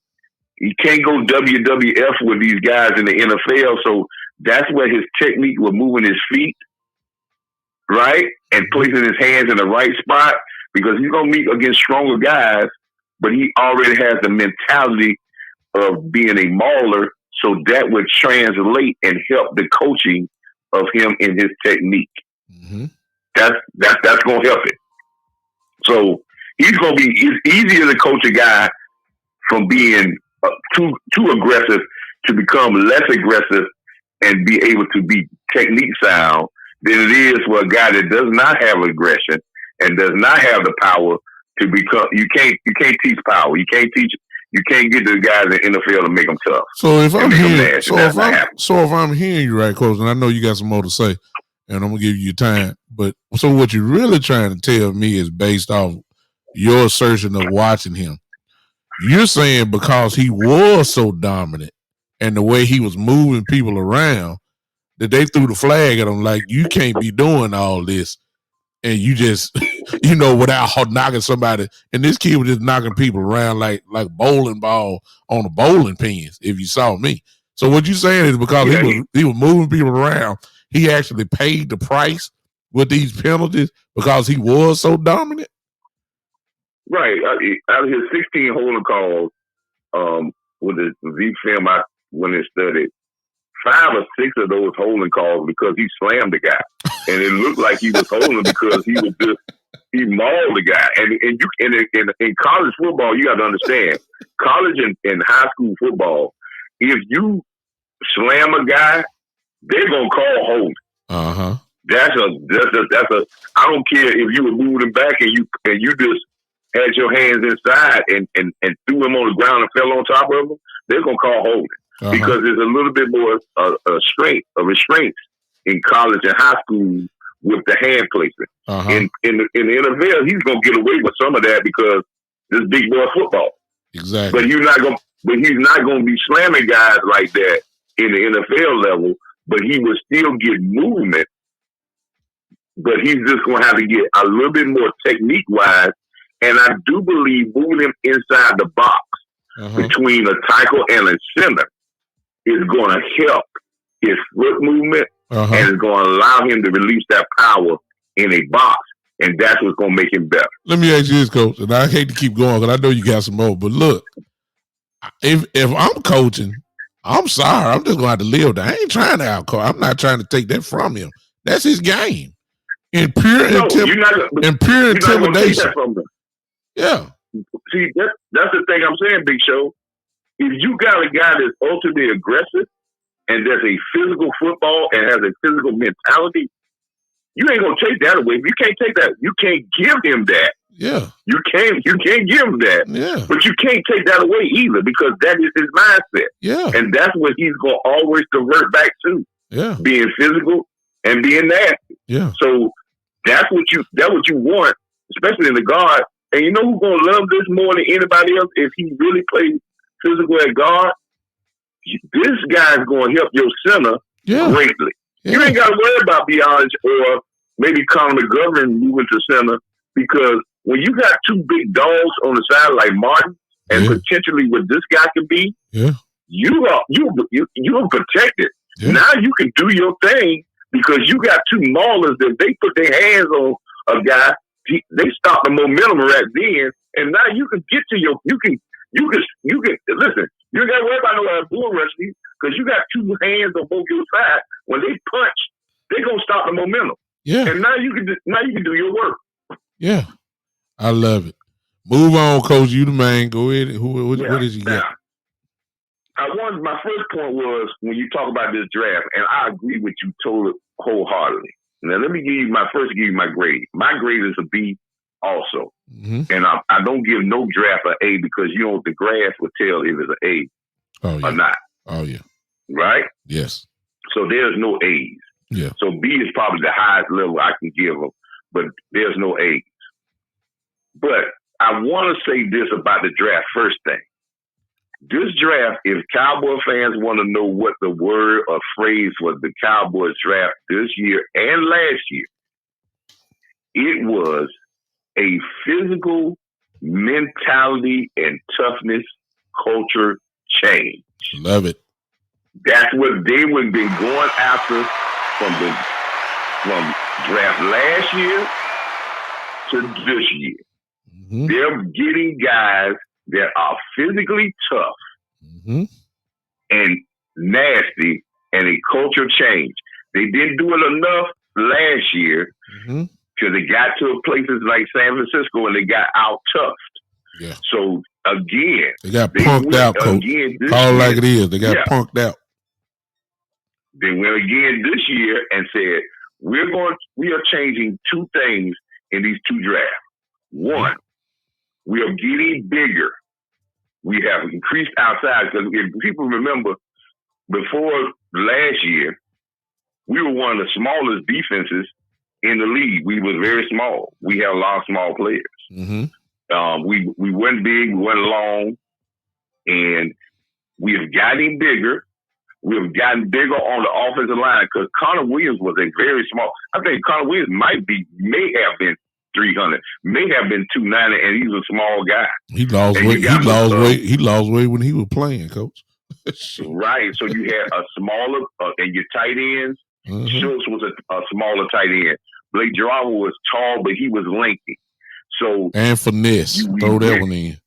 WWF with these guys in the NFL. So that's where his technique with moving his feet, right, and placing his hands in the right spot, because he's gonna meet against stronger guys, but he already has the mentality of being a mauler, so that would translate and help the coaching of him in his technique. Mm-hmm. That's gonna help it. So he's gonna be easier to coach a guy from being too aggressive to become less aggressive and be able to be technique sound than it is for a guy that does not have aggression and does not have the power to become. You can't teach power. You can't get the guys in the NFL to make them tough. So if I'm hearing you right, Coach, and I know you got some more to say, and I'm gonna give you your time. But so what you're really trying to tell me is based off your assertion of watching him. You're saying because he was so dominant and the way he was moving people around that they threw the flag at him, like, you can't be doing all this. And you just, without knocking somebody. And this kid was just knocking people around like bowling ball on a bowling pins, if you saw me. So what you're saying is because he was moving people around, he actually paid the price with these penalties because he was so dominant? Right. Out of his 16 holding calls, with the V film I went and studied, 5 or 6 of those holding calls because he slammed the guy, and it looked like he was holding because he mauled the guy. And in college football, you got to understand, college and high school football, if you slam a guy, they're gonna call holding. Uh-huh. That's a. I don't care if you were moving back and you just had your hands inside and threw him on the ground and fell on top of him, they're gonna call holding. Uh-huh. Because there's a little bit more restraints in college and high school with the hand placement. In the NFL, he's gonna get away with some of that because this big boy football. Exactly. But he's not gonna be slamming guys like that in the NFL level. But he will still get movement. But he's just gonna have to get a little bit more technique wise. And I do believe moving him inside the box between a tackle and a center is going to help his foot movement and it's going to allow him to release that power in a box. And that's what's going to make him better. Let me ask you this, Coach, and I hate to keep going because I know you got some more, but look, if I'm coaching, I'm sorry, I'm just going to have to live that. I ain't trying to out-coach. I'm not trying to take that from him. That's his game. In pure intimidation. Yeah. See, that's the thing I'm saying, Big Show. If you got a guy that's ultimately aggressive and there's a physical football and has a physical mentality, you ain't gonna take that away. You can't take that. You can't give him that. Yeah. You can't give him that. Yeah. But you can't take that away either because that is his mindset. Yeah. And that's what he's gonna always convert back to. Yeah. Being physical and being nasty. Yeah. So that's what you want, especially in the guard. And you know who's gonna love this more than anybody else if he really plays physical at guard? This guy's gonna help your center greatly. Yeah. You ain't gotta worry about Biage or maybe Conor McGovern moving to center because when you got two big dogs on the side like Martin and potentially what this guy could be, you're protected. Yeah. Now you can do your thing because you got two maulers that they put their hands on a guy. They stop the momentum right then, and now you can get to your. You can listen. You ain't got to worry about no bull rushing because you got two hands on both your sides. When they punch, they gonna stop the momentum. Yeah, and now you can do your work. Yeah, I love it. Move on, Coach. You the man. Go ahead. What did you get? My first point was when you talk about this draft, and I agree with you totally wholeheartedly. Now, let me give you my grade. My grade is a B also. Mm-hmm. And I don't give no draft an A because the grass will tell if it's an A or not. Oh, yeah. Right? Yes. So there's no A's. Yeah. So B is probably the highest level I can give them, but there's no A's. But I want to say this about the draft first thing. This draft, if Cowboy fans want to know what the word or phrase was the Cowboys draft this year and last year, it was a physical mentality and toughness culture change. Love it. That's what they would have been going after from draft last year to this year. Mm-hmm. They're getting guys that are physically tough and nasty and a culture change. They didn't do it enough last year because they got to places like San Francisco and they got out toughed. Yeah. So again, they got punked out, Coach. Call it like it is. They got punked out. They went again this year and said, we are changing two things in these two drafts. One, we are getting bigger. We have increased outside because if people remember, before last year, we were one of the smallest defenses in the league. We were very small. We had a lot of small players. Mm-hmm. We weren't big, we weren't long, and we have gotten bigger. We have gotten bigger on the offensive line because Connor Williams was a very small. I think Connor Williams may have been 300, may have been 290, and he's a small guy. He lost weight. He lost weight when he was playing, Coach. Right. So you had a smaller, and your tight ends. Schultz was a smaller tight end. Blake Jarrell was tall, but he was lengthy. So and finesse. Throw that one in.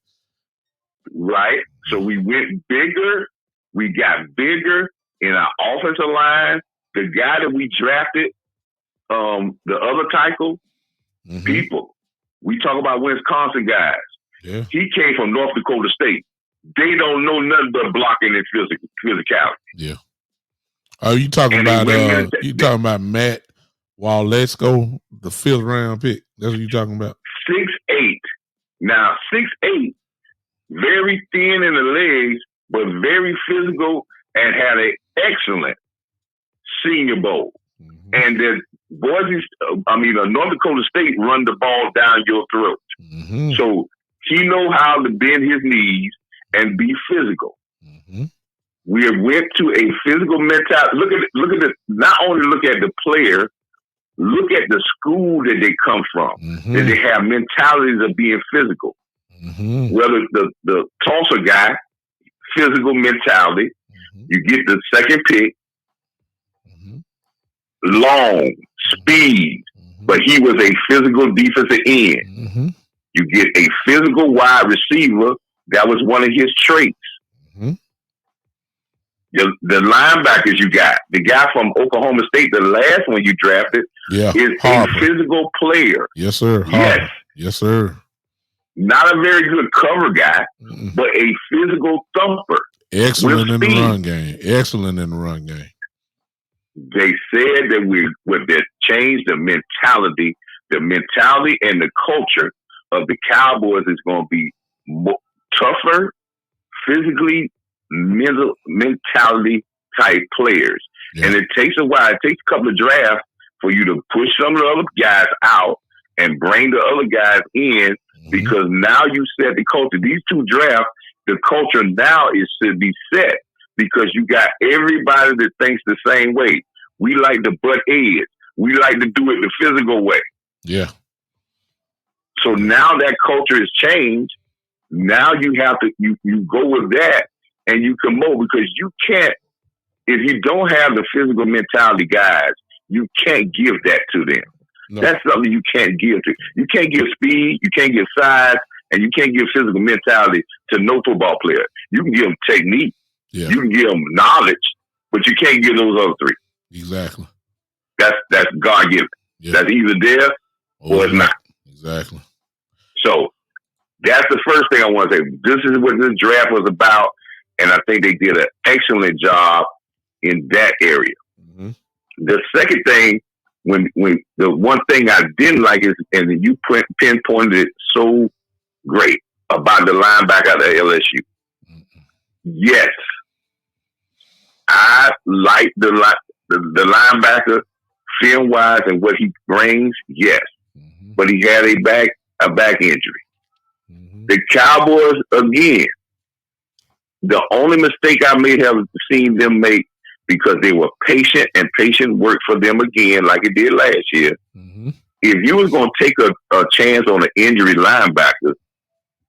Right. So we went bigger. We got bigger in our offensive line. The guy that we drafted, the other tackle, people. We talk about Wisconsin guys. Yeah. He came from North Dakota State. They don't know nothing but blocking and physicality. Yeah. Oh, you talking about Matt Waletzko, the 5th round pick? That's what you talking about? 6'8". Now 6'8", very thin in the legs, but very physical and had an excellent Senior Bowl. And North Dakota State run the ball down your throat. Mm-hmm. So he know how to bend his knees and be physical. Mm-hmm. We went to a physical mentality. Look at the. Not only look at the player, look at the school that they come from. Mm-hmm. That they have mentalities of being physical. Mm-hmm. Whether the Tulsa guy, physical mentality. Mm-hmm. You get the second pick, Mm-hmm. long, speed, Mm-hmm. but he was a physical defensive end. Mm-hmm. You get a physical wide receiver. That was one of his traits. Mm-hmm. The linebackers you got, the guy from Oklahoma State, the last one you drafted, is Harper. a physical player. Yes, sir. Harper. Yes. Yes, sir. Not a very good cover guy, Mm-hmm. but a physical thumper. Excellent in speed. the run game. Excellent in the run game. They said that they changed the mentality and the culture of the Cowboys is going to be more tougher, physically, mentality type players. Yeah. And it takes a while. It takes a couple of drafts for you to push some of the other guys out and bring the other guys in, Mm-hmm. because now you set the culture. These two drafts, the culture now is to be set because you got everybody that thinks the same way. We like to butt heads. We like to do it the physical way. Yeah. So now that culture has changed. Now you have to you go with that and you can move, because you can't, if you don't have the physical mentality guys, you can't give that to them. No. That's something you can't give to. You can't give speed, you can't give size, and you can't give physical mentality to no football player. You can give them technique, Yeah. you can give them knowledge, but you can't give those other three. Exactly. That's God given. Yeah. That's either there or it's not. Exactly. So that's the first thing I want to say. This is what this draft was about, and I think they did an excellent job in that area. Mm-hmm. The second thing, when the one thing I didn't like is, and you pinpointed it so great about the linebacker at LSU. Mm-hmm. Yes, I like the linebacker film wise and what he brings. Yes, Mm-hmm. but he had a back injury. Mm-hmm. The Cowboys, again, the only mistake I may have seen them make, because they were patient and patient worked for them again, like it did last year. Mm-hmm. If you was going to take a chance on an injury linebacker,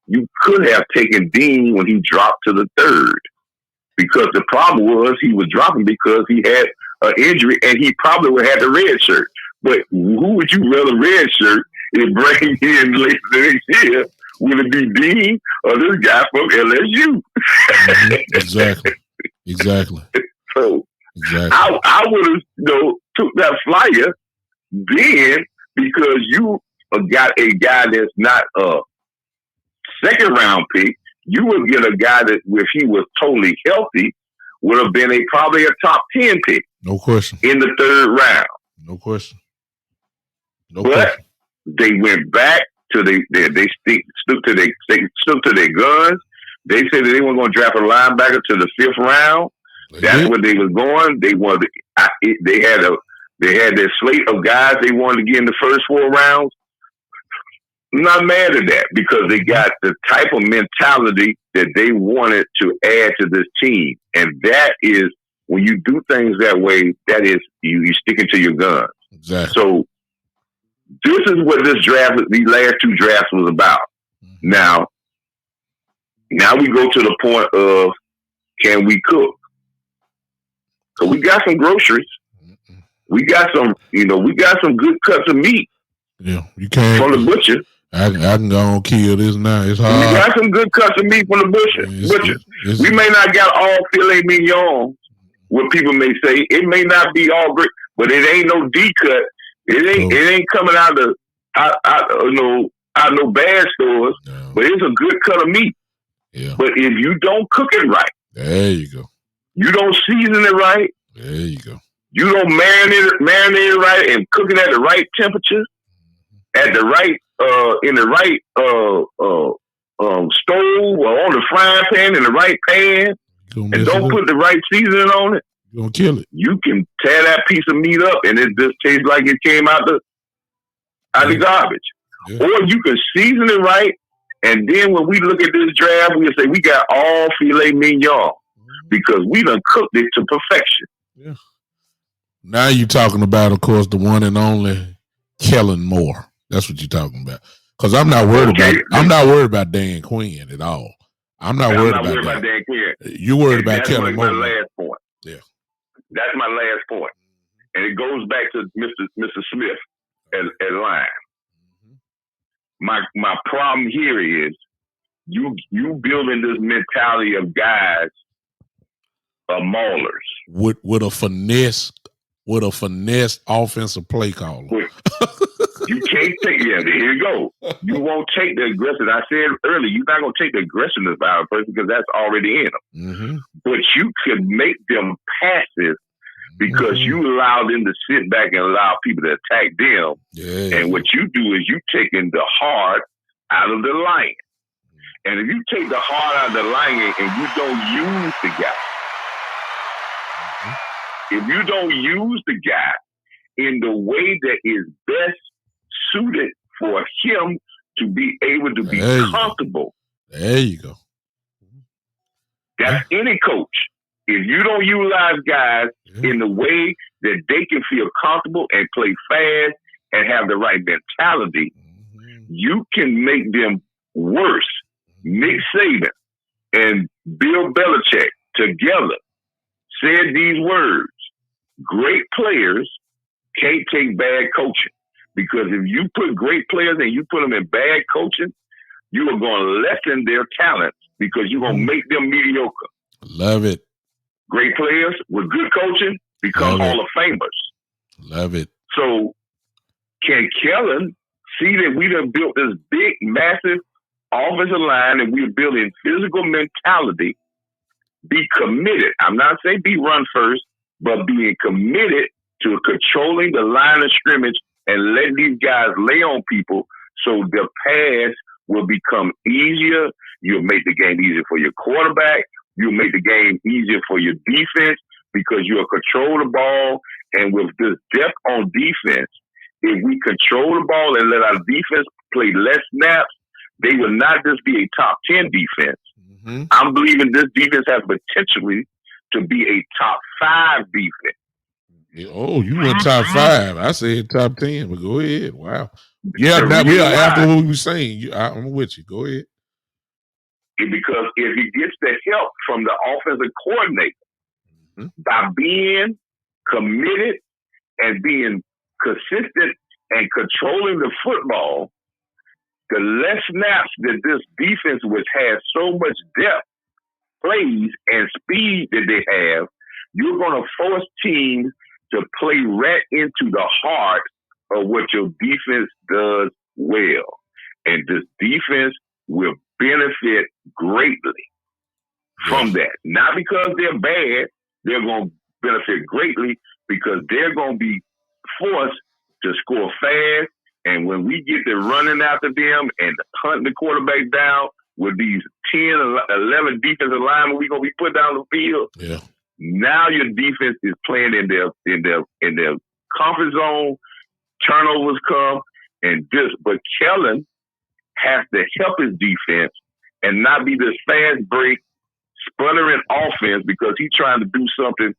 you could have taken Dean when he dropped to the third, because the problem was he was dropping because he had an injury and he probably would have had the red shirt. But who would you rather red shirt and bring in later next year? Would it be Dean or this guy from LSU? Mm-hmm. Exactly. Exactly. So exactly. I would have took that flyer then, because you got a guy that's not a second round pick. You would get a guy that, if he was totally healthy, would have been probably a top 10 pick. No question. In the third round. No question. No but question. They went back to they stuck to their guns. They said that they weren't going to draft a linebacker to the 5th round. That's where they was going. They wanted. They had their slate of guys they wanted to get in the first 4 rounds. I'm not mad at that, because they got the type of mentality that they wanted to add to this team, and that is, when you do things that way, that is you sticking to your guns. Exactly. So this is what these last 2 drafts was about. Mm-hmm. Now we go to the point of, can we cook? So we got some groceries. Mm-hmm. We got some good cuts of meat. Yeah, you can't from the butcher. I can go on kill this now. It's hard. We got some good cuts of meat from the butcher. We may not got all filet mignon, what people may say. It may not be all great, but it ain't no D cut. It ain't coming out no bad stores. No. But it's a good cut of meat. Yeah. But if you don't cook it right, there you go. You don't season it right. There you go. You don't marinate it right and cook it at the right temperature, at the right in the right stove or on the frying pan in the right pan, and don't put the right seasoning on it. You're gonna kill it. You can tear that piece of meat up, and it just tastes like it came out the garbage. Yeah. Or you can season it right, and then when we look at this draft, we'll say we got all filet mignon because we done cooked it to perfection. Yeah. Now you're talking about, of course, the one and only Kellen Moore. That's what you're talking about. Because I'm not worried about Dan Quinn at all. I'm not worried about Dan Quinn. You're worried about Kellen Moore. That's my last point. Yeah. That's my last point. And it goes back to Mr. Smith at line. My problem here is you building this mentality of guys maulers with a finesse offensive play caller. You can't take here you go. You won't take the aggressive. I said earlier, you're not gonna take the aggressiveness out of a person because that's already in them. But you could make them passive because you allow them to sit back and allow people to attack them. Yeah. And what you do is you taking the heart out of the lion. And if you take the heart out of the lion and you don't use the guy, if you don't use the guy in the way that is best suited for him to be able to be comfortable. There you go. That's any coach. If you don't utilize guys in the way that they can feel comfortable and play fast and have the right mentality, you can make them worse. Nick Saban and Bill Belichick together said these words: great players can't take bad coaching. Because if you put great players and you put them in bad coaching, you are going to lessen their talents because you're going to make them mediocre. Love it. Great players with good coaching become Hall of Famers. Love it. So can Kellen see that we done built this big, massive offensive line and we're building physical mentality, be committed. I'm not saying be run first, but being committed to controlling the line of scrimmage and letting these guys lay on people so the pass will become easier. You'll make the game easier for your quarterback. You'll make the game easier for your defense because you'll control the ball. And with this depth on defense, if we control the ball and let our defense play less snaps, they will not just be a top 10 defense. I'm believing this defense has potentially to be a top 5 defense. Oh, you went top 5. I said top 10, but go ahead. Wow. Yeah, after what we were saying, I'm with you. Go ahead. Because if he gets the help from the offensive coordinator by being committed and being consistent and controlling the football, the less snaps that this defense, which has so much depth, plays and speed that they have, you're going to force teams to play right into the heart of what your defense does well. And this defense will benefit greatly from that. Not because they're bad, they're going to benefit greatly because they're going to be forced to score fast. And when we get to running after them and hunting the quarterback down with these 10, 11 defensive linemen we're going to be put down the field, now your defense is playing in their comfort zone. Turnovers come and this, but Kellen has to help his defense and not be this fast break, sputtering offense because he's trying to do something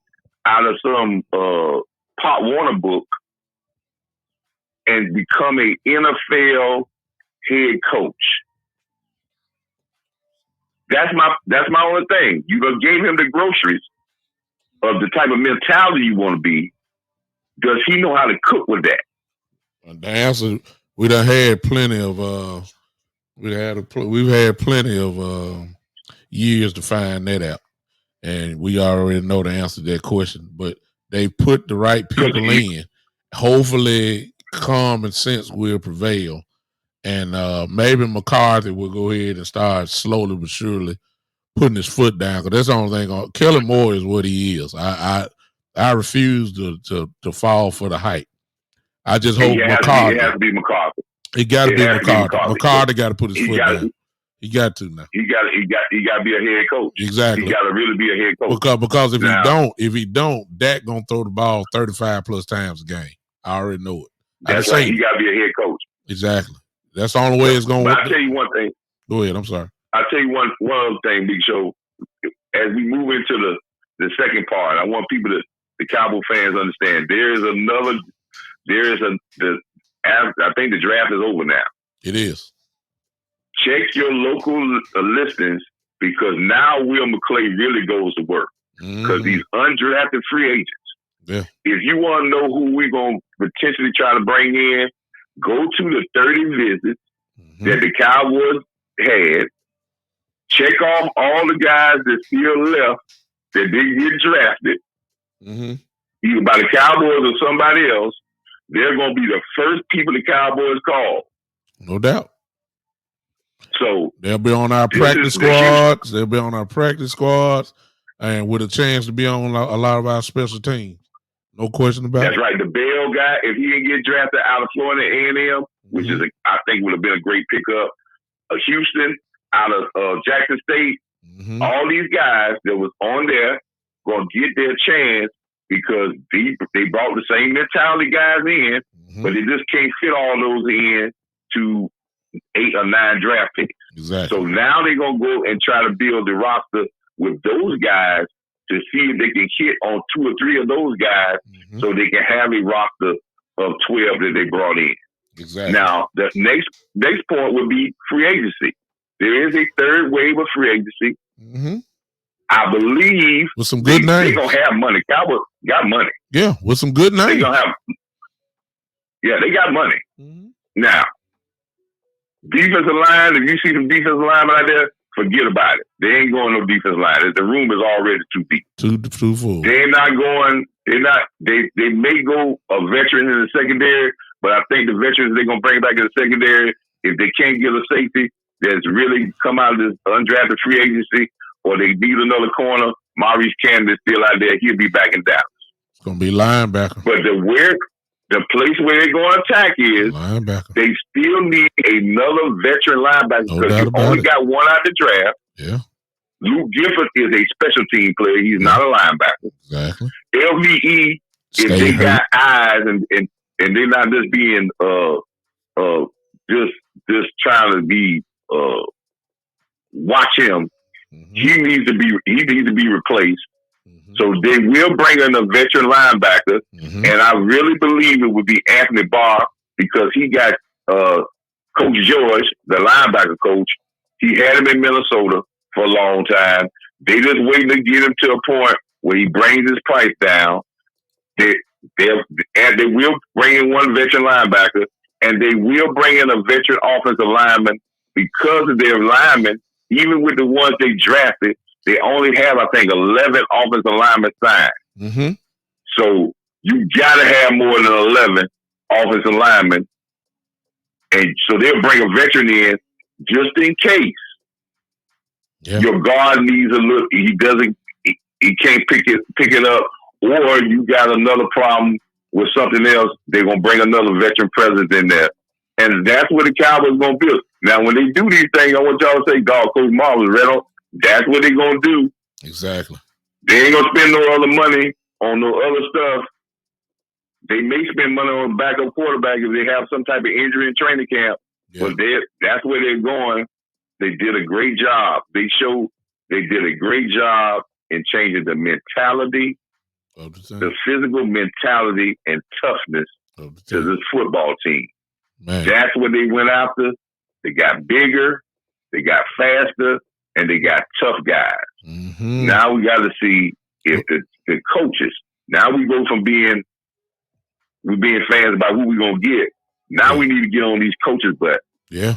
out of some Pop Warner book and become an NFL head coach. That's my only thing. You gave him the groceries of the type of mentality you want to be. Does he know how to cook with that? The answer, we done had plenty of we've had plenty of years to find that out, and we already know the answer to that question. But they put the right people in. Hopefully, common sense will prevail, and maybe McCarthy will go ahead and start slowly but surely putting his foot down. Because that's the only thing. Kellen Moore is what he is. I refuse to fall for the hype. I just hope McCarthy. It has to be McCarthy. It got to be McCarthy. McCarthy got to put his foot down. He got to now. He got to be a head coach. Exactly. He got to really be a head coach. Because if he don't, Dak gonna throw the ball 35 plus times a game. I already know it. That's right. He got to be a head coach. Exactly. That's the only way it's going to work. I'll tell you one thing. Go ahead. I'm sorry. I'll tell you one other thing, Big Show. As we move into the second part, I want people the Cowboy fans understand I think the draft is over now. It is. Check your local listings because now Will McClay really goes to work because these undrafted free agents. Yeah. If you want to know who we're going to potentially try to bring in, go to the 30 visits that the Cowboys had. Check off all the guys that still left that didn't get drafted, either by the Cowboys or somebody else. They're going to be the first people the Cowboys call. No doubt. So they'll be on our practice squads. They'll be on our practice squads, and with a chance to be on a lot of our special teams. No question about it. That's right. The Bell guy, if he didn't get drafted out of Florida A&M, which is I think would have been a great pickup. Houston out of Jackson State. All these guys that was on there going to get their chance because they brought the same mentality guys in, but they just can't fit all those in to 8 or 9 draft picks. Exactly. So now they're going to go and try to build the roster with those guys to see if they can hit on 2 or 3 of those guys so they can have a roster of 12 that they brought in. Exactly. Now, the next point would be free agency. There is a third wave of free agency. I believe with some good names. They're going to have money. Cowboys got money. Yeah, with some good names. They got money. Now, defensive line, if you see some defensive linemen out there, forget about it. They ain't going no defensive line. The room is already too deep. Too full. They may go a veteran in the secondary, but I think the veterans they're going to bring back in the secondary, if they can't get a safety that's really come out of this undrafted free agency, or they need another corner, Maurice Cannon is still out there. He'll be back in Dallas. It's going to be linebacker. But the place where they're going to attack is linebacker. They still need another veteran linebacker because you only got one out the draft. Yeah. Luke Gifford is a special team player. He's not a linebacker. Exactly. LVE, if they got eyes and they're not just being just trying to be watch him, he needs to be replaced. So they will bring in a veteran linebacker, and I really believe it would be Anthony Barr because he got Coach George, the linebacker coach. He had him in Minnesota for a long time. They just waiting to get him to a point where he brings his price down. They will bring in one veteran linebacker, and they will bring in a veteran offensive lineman because of their linemen. Even with the ones they drafted, they only have, I think, 11 offensive linemen signed. So you got to have more than 11 offensive linemen. And so they'll bring a veteran in just in case your guard needs a look. He can't pick it up, or you got another problem with something else. They're going to bring another veteran presence in there. And that's what the Cowboys going to build. Now, when they do these things, I want y'all to say, dog, Coach Marvel, that's what they're going to do. Exactly. They ain't going to spend no other money on no other stuff. They may spend money on a backup quarterback if they have some type of injury in training camp. Yeah. But that's where they're going. They did a great job. They did a great job in changing the mentality, the physical mentality and toughness to this football team. Man. That's what they went after. They got bigger, they got faster, and they got tough guys. Now we got to see if the coaches. Now we go from being fans about who we gonna get. Now we need to get on these coaches' butt. Yeah,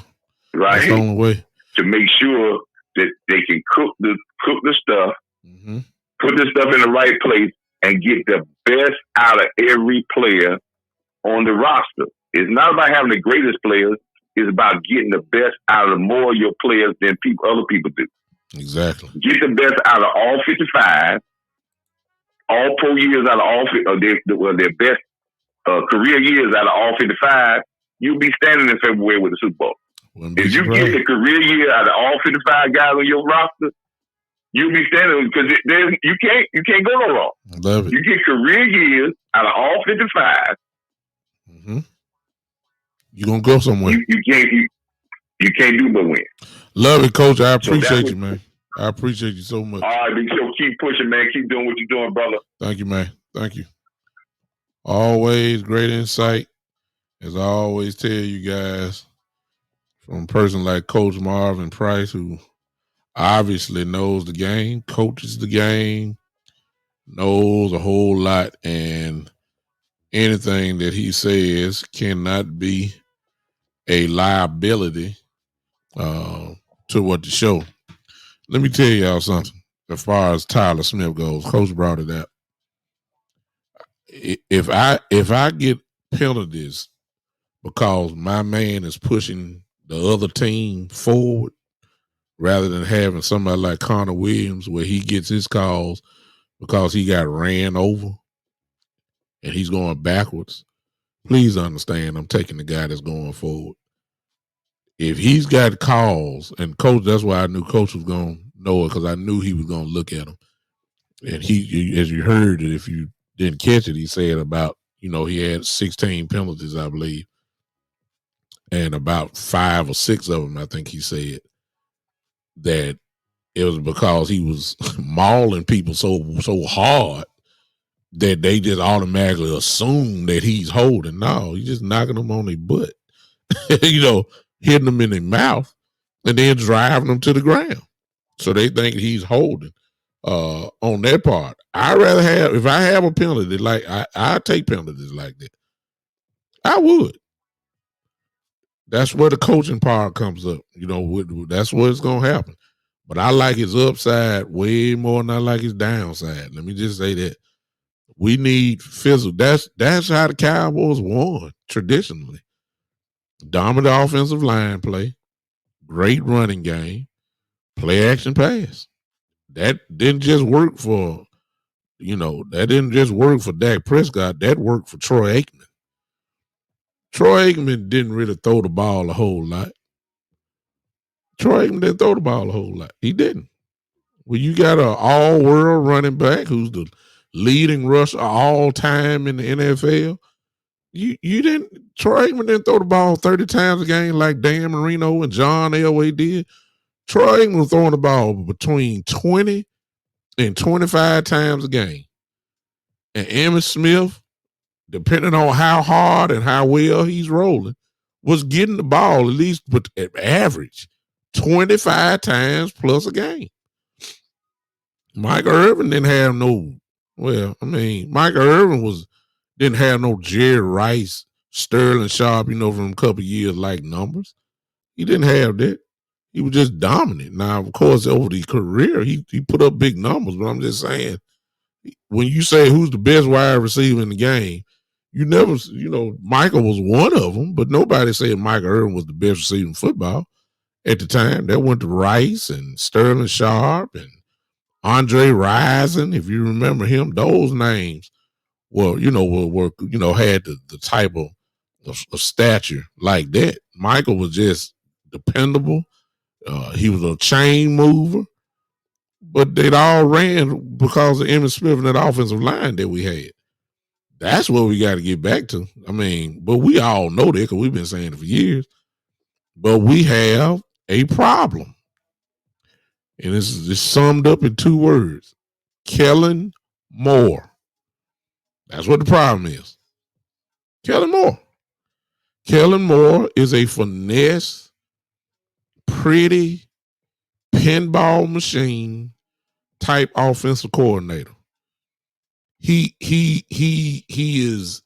right. That's the only way to make sure that they can cook the stuff, put the stuff in the right place, and get the best out of every player on the roster. It's not about having the greatest players. It's about getting the best out of more of your players than other people do. Exactly. Get the best out of all 55, all pro years out of all their best career years out of all 55. You'll be standing in February with the Super Bowl. Wouldn't be If you get surprised. the career year out of all 55 guys on your roster, you'll be standing because you can't go no wrong. Love it. You get career years out of all 55. Mm-hmm. You're gonna go somewhere. You can't do but win. Love it, Coach. I appreciate you, man. I appreciate you so much. All right, big show. Keep pushing, man. Keep doing what you're doing, brother. Thank you, man. Thank you. Always great insight. As I always tell you guys, from a person like Coach Marvin Price, who obviously knows the game, coaches the game, knows a whole lot, and anything that he says cannot be a liability to what the show. Let me tell y'all something. As far as Tyron Smith goes, Coach brought it up. If I get penalties because my man is pushing the other team forward, rather than having somebody like Connor Williams where he gets his calls because he got ran over and he's going backwards, please understand I'm taking the guy that's going forward. If he's got calls, and Coach, that's why I knew Coach was going to know it, because I knew he was going to look at him. And he, as you heard it, if you didn't catch it, he said about, he had 16 penalties, I believe. And about 5 or 6 of them, I think he said, that it was because he was mauling people so hard that they just automatically assume that he's holding. No, he's just knocking them on their butt, hitting them in their mouth and then driving them to the ground. So they think he's holding on their part. I'd rather have, if I have a penalty, like I take penalties like that. I would. That's where the coaching part comes up. That's where it's going to happen. But I like his upside way more than I like his downside. Let me just say that. We need physical. That's how the Cowboys won traditionally. Dominant offensive line play, great running game, play action pass. That didn't just work for, that didn't just work for Dak Prescott. That worked for Troy Aikman. Troy Aikman didn't really throw the ball a whole lot. Troy Aikman didn't throw the ball a whole lot. He didn't. Well, you got an all-world running back who's the leading rusher all time in the NFL. You didn't. Troy Aikman didn't throw the ball 30 times a game like Dan Marino and John Elway did. Troy Aikman was throwing the ball between 20 and 25 times a game. And Emmitt Smith, depending on how hard and how well he's rolling, was getting the ball at least at average 25 times plus a game. Michael Irvin didn't have Michael Irvin didn't have no Jerry Rice, Sterling Sharp, from a couple of years like numbers. He didn't have that. He was just dominant. Now, of course, over the career, he put up big numbers, but I'm just saying, when you say who's the best wide receiver in the game, you never, Michael was one of them, but nobody said Michael Irvin was the best receiver in football at the time. That went to Rice and Sterling Sharp and Andre Rison, if you remember him. Those names were had the type of stature like that. Michael was just dependable. He was a chain mover, but they'd all ran because of Emmitt Smith and that offensive line that we had. That's what we got to get back to. But we all know that because we've been saying it for years. But we have a problem. And it's summed up in 2 words. Kellen Moore. That's what the problem is. Kellen Moore. Kellen Moore is a finesse, pretty, pinball machine type offensive coordinator. He is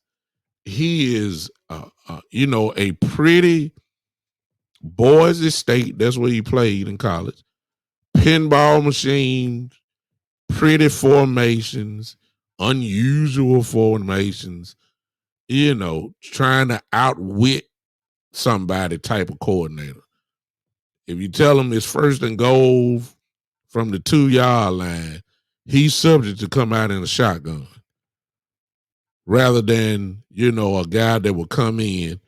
a pretty Boise State. That's where he played in college. Pinball machine, pretty formations, unusual formations, trying to outwit somebody type of coordinator. If you tell him it's 1st and goal from the 2-yard line, he's subject to come out in a shotgun rather than, a guy that will come in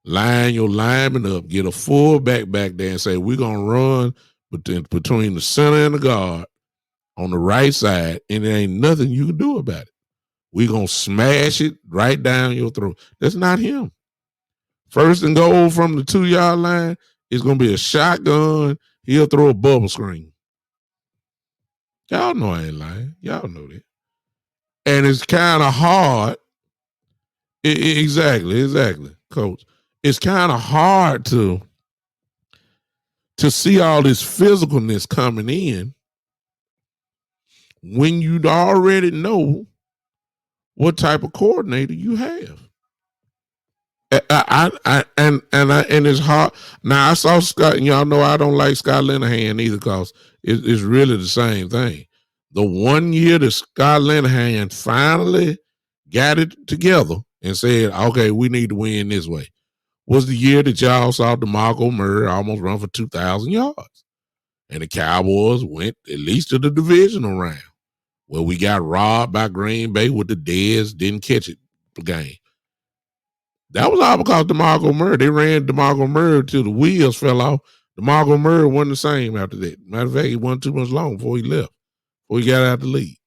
line your lineman up, get a fullback back there and say, we're going to run between the center and the guard on the right side, and there ain't nothing you can do about it. We're going to smash it right down your throat. That's not him. First and goal from the 2-yard line is going to be a shotgun. He'll throw a bubble screen. Y'all know I ain't lying. Y'all know that. And it's kind of hard. Exactly, Coach. It's kind of hard to see all this physicalness coming in when you already know what type of coordinator you have. And it's hard. Now I saw Scott, and y'all know I don't like Scott Linehan either, because it's really the same thing. The 1 year that Scott Linehan finally got it together and said, okay, we need to win this way, was the year that y'all saw DeMarco Murray almost run for 2,000 yards. And the Cowboys went at least to the divisional round, where we got robbed by Green Bay with the Deads, didn't catch it game. That was all because DeMarco Murray. They ran DeMarco Murray till the wheels fell off. DeMarco Murray wasn't the same after that. Matter of fact, he wasn't too much long before he left, before he got out the league.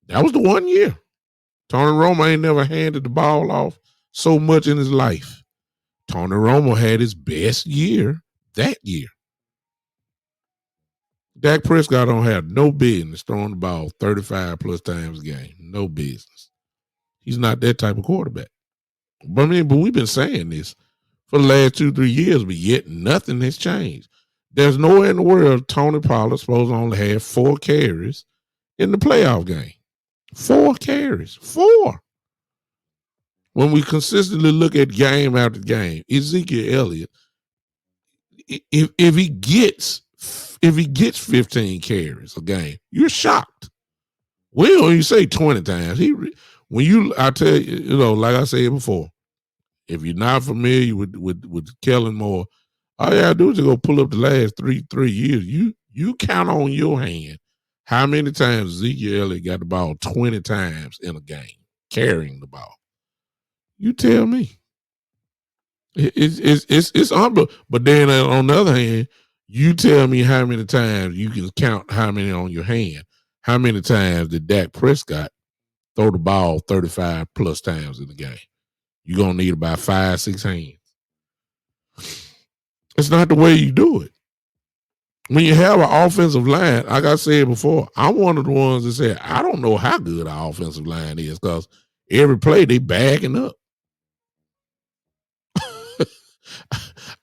That was the 1 year. Tony Romo ain't never handed the ball off so much in his life. Tony Romo had his best year that year. Dak Prescott don't have no business throwing the ball 35 plus times a game. No business. He's not that type of quarterback. But we've been saying this for the last 2-3 years, but yet nothing has changed. There's nowhere in the world Tony Pollard's supposed to only have 4 carries in the playoff game. 4 carries. 4. When we consistently look at game after game, Ezekiel Elliott, if he gets 15 carries a game, you're shocked. We don't even say 20 times. I tell you, like I said before, if you're not familiar with Kellen Moore, all you gotta do is go pull up the last three years. You count on your hand how many times Ezekiel Elliott got the ball 20 times in a game, carrying the ball. You tell me. It's unbelievable. But then on the other hand, you tell me how many times you can count how many on your hand. How many times did Dak Prescott throw the ball 35 plus times in the game? You're going to need about 5-6 hands. It's not the way you do it. When you have an offensive line, like I said before, I'm one of the ones that said, I don't know how good our offensive line is, because every play they backing up.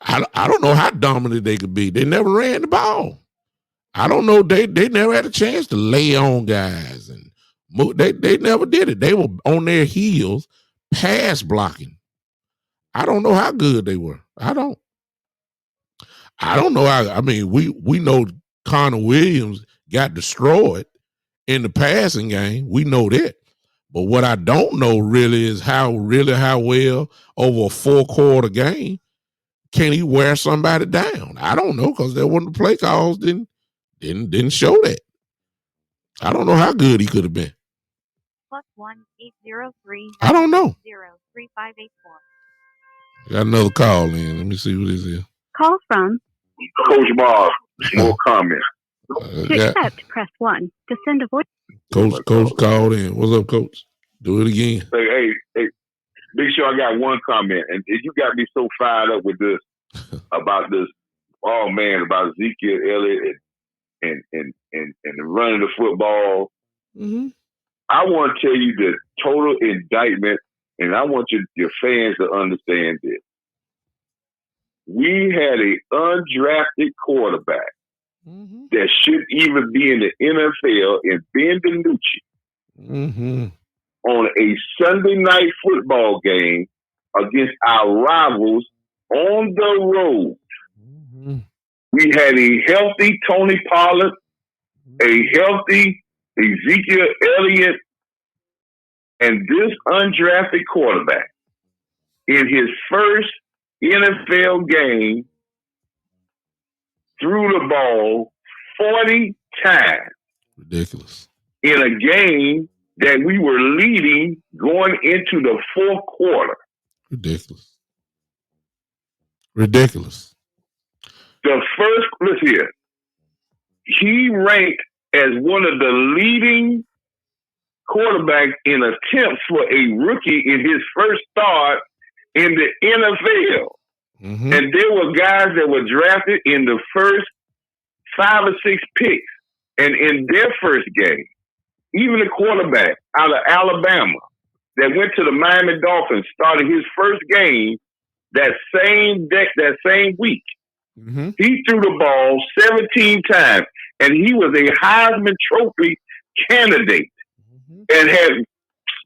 I don't know how dominant they could be. They never ran the ball. I don't know. They never had a chance to lay on guys, and move. They never did it. They were on their heels, pass blocking. I don't know how good they were. I don't know how. I mean, we know Connor Williams got destroyed in the passing game. We know that. But what I don't know really is how well over a 4-quarter game can he wear somebody down. I don't know, because there wasn't the play calls didn't show that. I don't know how good he could have been. +1-803. I don't know. 03584. Got another call in. Let me see who this is. Call from Coach Bob. More comments. To accept, press 1. To send a voice. Coach called in. What's up, Coach? Do it again. Hey, Big Show, I got one comment, and you got me so fired up with this about this. Oh man, about Ezekiel Elliott and running the football. Mm-hmm. I want to tell you the total indictment, and I want your fans to understand this. We had an undrafted quarterback that should even be in the NFL, in Ben DiNucci, on a Sunday night football game against our rivals on the road. We had a healthy Tony Pollard, a healthy Ezekiel Elliott, and this undrafted quarterback in his first NFL game threw the ball 40 times. Ridiculous. In a game that we were leading going into the fourth quarter. Ridiculous. Ridiculous. Listen here, he ranked as one of the leading quarterbacks in attempts for a rookie in his first start in the NFL. Mm-hmm. And there were guys that were drafted in the first 5 or 6 picks. And in their first game, even a quarterback out of Alabama that went to the Miami Dolphins started his first game that same week. Mm-hmm. He threw the ball 17 times, and he was a Heisman Trophy candidate and had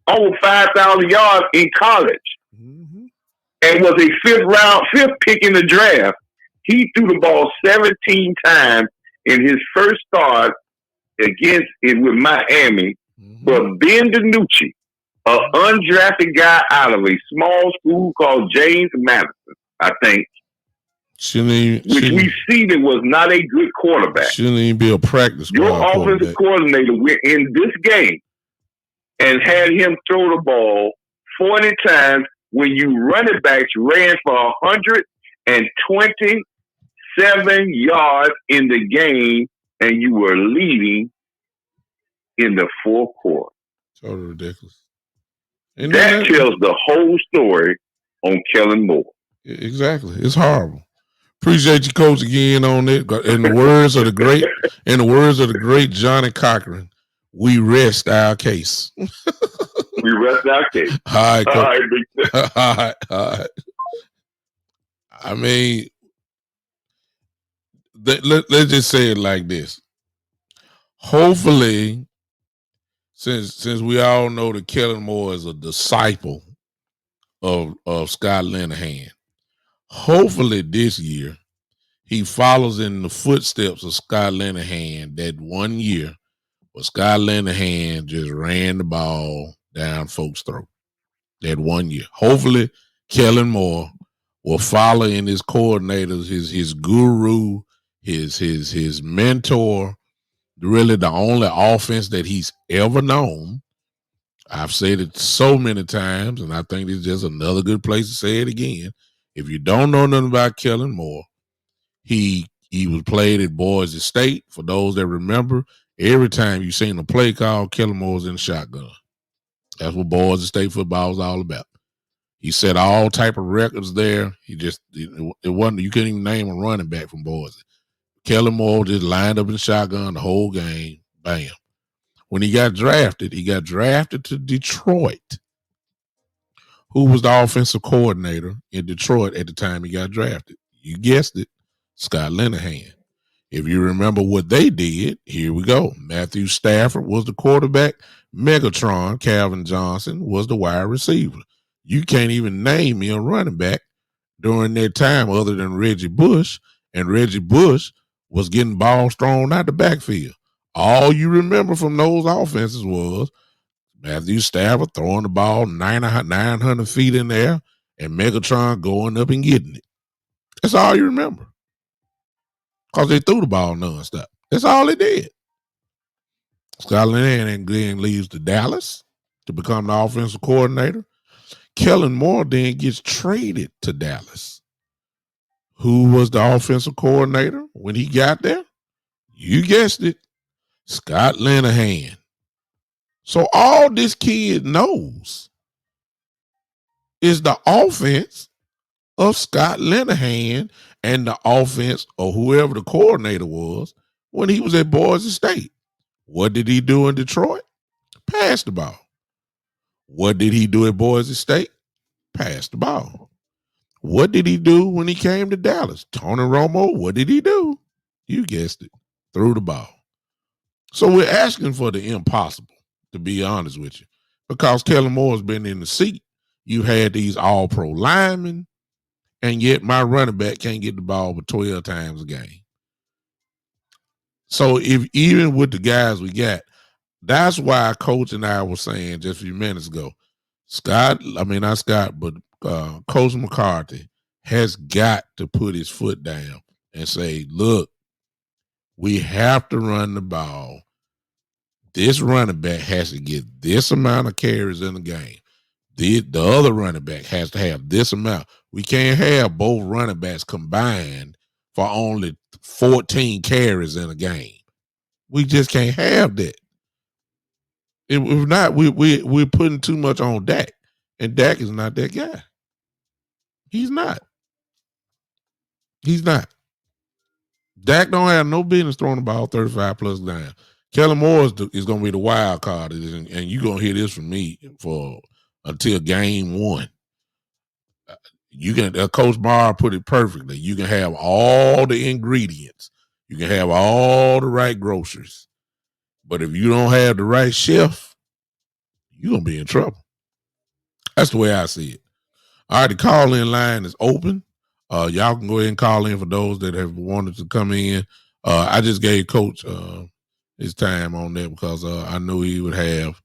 over 5,000 yards in college and was a 5th pick in the draft. He threw the ball 17 times in his first start with Miami. But Ben DiNucci, an undrafted guy out of a small school called James Madison, I think, which we see that was not a good quarterback. Shouldn't even be a practice squad. Your offensive coordinator went in this game and had him throw the ball 40 times when you running backs ran for 127 yards in the game and you were leading in the 4th quarter. Totally ridiculous. And that tells the whole story on Kellen Moore. Exactly. It's horrible. Appreciate you, Coach, again on it. In the words of the great Johnny Cochran, we rest our case. We rest our case. All right, Coach. All right. I mean, let's just say it like this. Hopefully, since we all know that Kellen Moore is a disciple of Scott Linehan, hopefully this year he follows in the footsteps of Scott Linehan that one year where Scott Linehan just ran the ball down folks' throat. That one year. Hopefully Kellen Moore will follow in his coordinators, his guru, his mentor, really the only offense that he's ever known. I've said it so many times, and I think it's just another good place to say it again. If you don't know nothing about Kellen Moore, he was played at Boise State. For those that remember, every time you seen a play call, Kellen Moore was in the shotgun. That's what Boise State football was all about. He set all type of records there. It wasn't, you couldn't even name a running back from Boise. Kellen Moore just lined up in the shotgun the whole game. Bam. When he got drafted to Detroit. Who was the offensive coordinator in Detroit at the time he got drafted? You guessed it, Scott Linehan. If you remember what they did, here we go. Matthew Stafford was the quarterback. Megatron, Calvin Johnson, was the wide receiver. You can't even name me a running back during that time other than Reggie Bush, and Reggie Bush was getting balls thrown out the backfield. All you remember from those offenses was Matthew Stafford throwing the ball 900 feet in the air and Megatron going up and getting it. That's all you remember. Because they threw the ball nonstop. That's all they did. Scott Linehan then leaves to Dallas to become the offensive coordinator. Kellen Moore then gets traded to Dallas. Who was the offensive coordinator when he got there? You guessed it, Scott Linehan. So all this kid knows is the offense of Scott Linehan and the offense of whoever the coordinator was when he was at Boise State. What did he do in Detroit? Pass the ball. What did he do at Boise State? Pass the ball. What did he do when he came to Dallas? Tony Romo, what did he do? You guessed it. Threw the ball. So we're asking for the impossible, to be honest with you, because Kellen Moore's been in the seat. You had these all-pro linemen, and yet my running back can't get the ball but 12 times a game. So if even with the guys we got, that's why Coach and I were saying just a few minutes ago, Coach McCarthy has got to put his foot down and say, look, we have to run the ball. This running back has to get this amount of carries in the game. The other running back has to have this amount. We can't have both running backs combined for only 14 carries in a game. We just can't have that. If not, we're putting too much on Dak, and Dak is not that guy. He's not. He's not. Dak don't have no business throwing the ball 35 plus down. Kellen Moore is going to be the wild card, and you're going to hear this from me until game 1. You can Coach Barr put it perfectly. You can have all the ingredients. You can have all the right groceries. But if you don't have the right chef, you're going to be in trouble. That's the way I see it. All right, the call-in line is open. Y'all can go ahead and call in for those that have wanted to come in. I just gave Coach his time on that because I knew he would have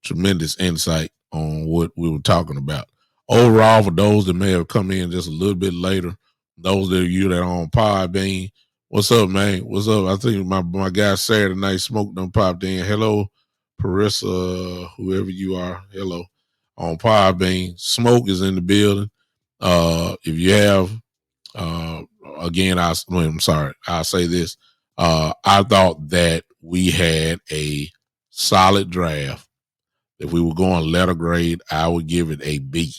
tremendous insight on what we were talking about. Overall, for those that may have come in just a little bit later, those of you that are on Podbean, what's up, man? What's up? I think my guy Saturday Night Smoke done popped in. Hello, Parissa, whoever you are. Hello. On Podbean. Smoke is in the building. If you have, again, I'm sorry, I'll say this. I thought that we had a solid draft. If we were going letter grade, I would give it a B.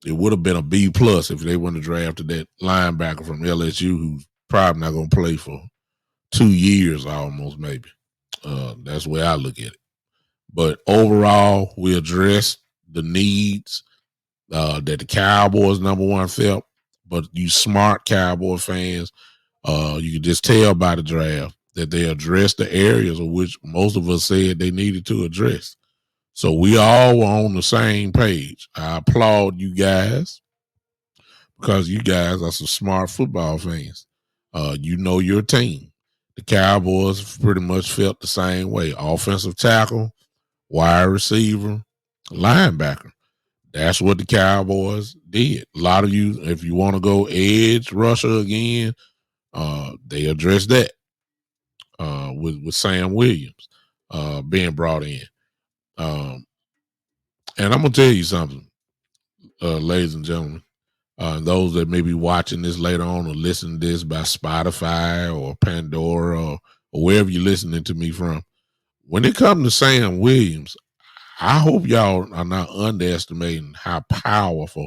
It would have been a B plus if they wouldn't have drafted that linebacker from LSU who's probably not going to play for 2 years almost, maybe. That's the way I look at it. But overall, we addressed the needs that the Cowboys, number one, felt. But you smart Cowboy fans, you can just tell by the draft that they addressed the areas of which most of us said they needed to address. So we all were on the same page. I applaud you guys because you guys are some smart football fans. You know your team. The Cowboys pretty much felt the same way. Offensive tackle, wide receiver, linebacker. That's what the Cowboys did. A lot of you, if you want to go edge rusher again, they addressed that with Sam Williams being brought in. And I'm going to tell you something, ladies and gentlemen. Those that may be watching this later on or listening to this by Spotify or Pandora or wherever you're listening to me from. When it comes to Sam Williams, I hope y'all are not underestimating how powerful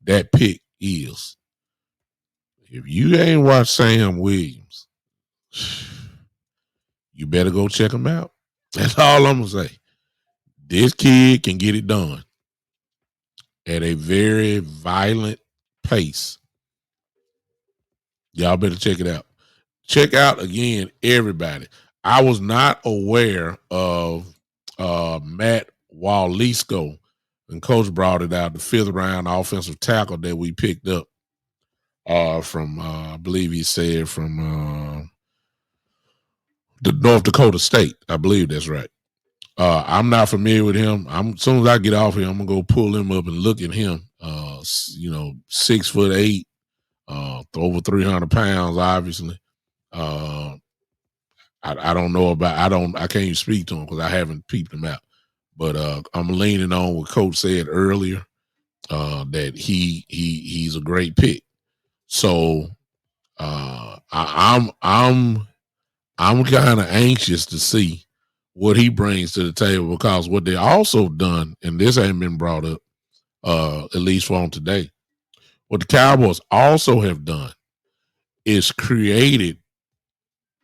that pick is. If you ain't watched Sam Williams, you better go check him out. That's all I'm going to say. This kid can get it done at a very violent pace. Y'all better check it out. Check out, again, everybody. I was not aware of Matt Walesko, and Coach brought it out, the 5th round offensive tackle that we picked up from, I believe he said, from the North Dakota State. I believe that's right. I'm not familiar with him. As soon as I get off here, I'm going to go pull him up and look at him. 6'8", over 300 pounds, obviously. I don't know about, I can't even speak to him because I haven't peeped him out. But I'm leaning on what Coach said earlier, that he's a great pick. So I'm kind of anxious to see what he brings to the table, because what they also done, and this ain't been brought up, at least for on today, what the Cowboys also have done is created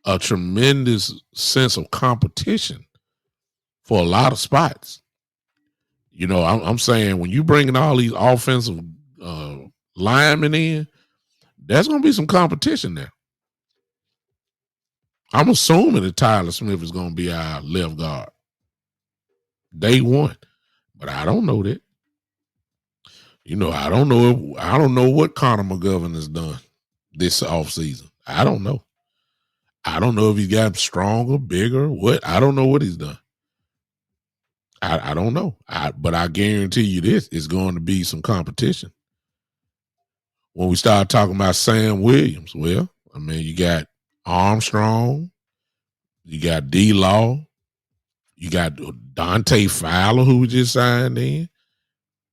a tremendous sense of competition for a lot of spots. You know, I'm saying when you bringing all these offensive linemen in, there's going to be some competition there. I'm assuming that Tyron Smith is going to be our left guard day one, but I don't know that. You know, I don't know what Connor McGovern has done this offseason. I don't know. I don't know if he's got stronger, bigger, what. I don't know what he's done. I don't know. But I guarantee you this, is going to be some competition. When we start talking about Sam Williams, well, I mean, you got Armstrong, you got D-Law, you got Dante Fowler, who we just signed in.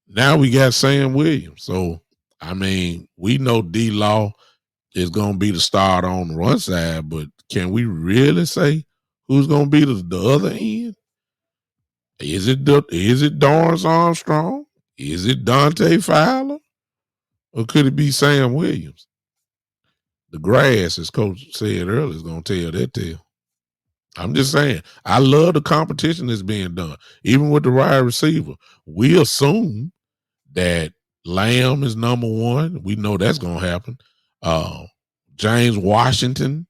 Now we got Sam Williams. So, I mean, we know D-Law is going to be the start on the run side, but can we really say who's going to be the other end? Is it Dorrance Armstrong? Is it Dante Fowler? Or could it be Sam Williams? The grass, as Coach said earlier, is going to tell that tale. I'm just saying, I love the competition that's being done. Even with the wide receiver, we assume that Lamb is number one. We know that's going to happen. James Washington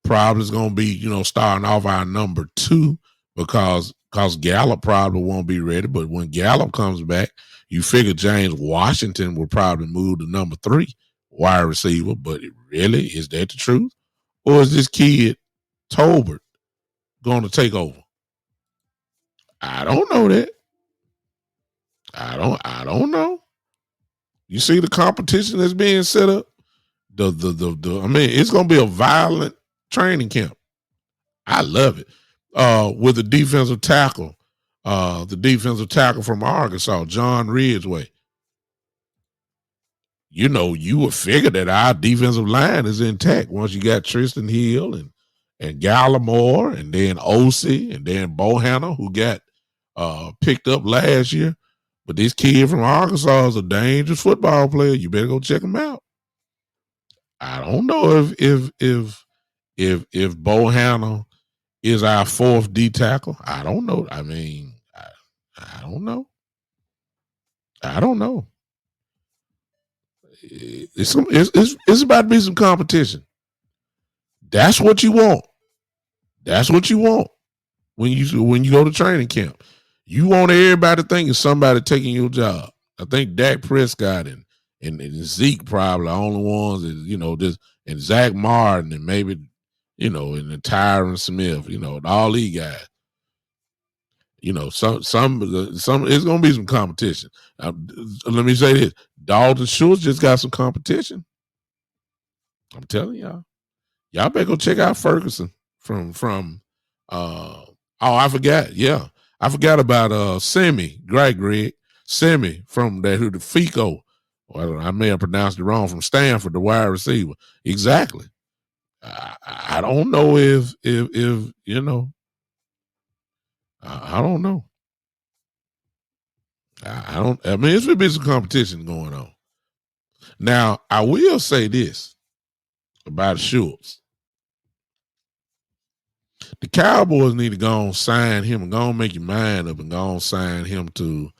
probably is going to be, starting off our number two because Gallup probably won't be ready. But when Gallup comes back, you figure James Washington will probably move to number three wide receiver. But really, is that the truth? Or is this kid Tolbert going to take over? I don't know that. I don't know. You see the competition that's being set up? I mean, it's going to be a violent training camp. I love it. With the defensive tackle from Arkansas, John Ridgway. You would figure that our defensive line is intact once you got Tristan Hill and Gallimore and then Osei and then Bohanna, who got picked up last year. But this kid from Arkansas is a dangerous football player. You better go check him out. I don't know if Bohanna is our fourth D tackle. I don't know. I mean, I don't know. I don't know. It's about to be some competition. That's what you want. That's what you want when you go to training camp. You want everybody thinking somebody taking your job. I think Dak Prescott and Zeke probably the only ones that, and Zach Martin and maybe, and the Tyron Smith, all these guys. Some it's gonna be some competition. Let me say this: Dalton Schultz just got some competition. I'm telling y'all better go check out Ferguson from. I forgot. Yeah, I forgot about Semi. Greg Semi from the FICO. Well, I may have pronounced it wrong. From Stanford, the wide receiver. Exactly. I don't know if I don't know. I mean, it's been some competition going on. Now, I will say this about Schultz. The Cowboys need to go and sign him and go and make your mind up and go and sign him to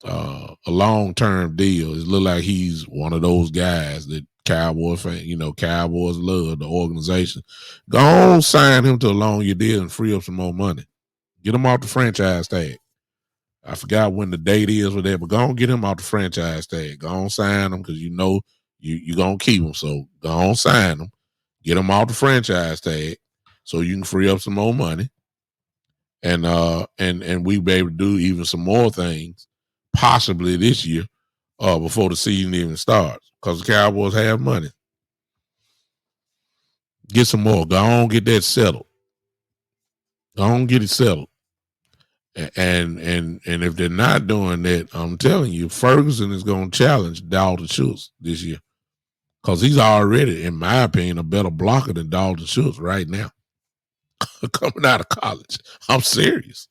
a long-term deal. It looks like he's one of those guys that Cowboys love the organization. Go on, sign him to a long-year deal and free up some more money. Get him off the franchise tag. I forgot when the date is with that, but go on get him off the franchise tag. Go on sign him because you're going to keep him. So go on sign him. Get him off the franchise tag so you can free up some more money. And we be able to do even some more things possibly this year before the season even starts because the Cowboys have money. Get some more. Go on get that settled. Go on get it settled. And if they're not doing that, I'm telling you, Ferguson is going to challenge Dalton Schultz this year because he's already, in my opinion, a better blocker than Dalton Schultz right now coming out of college. I'm serious.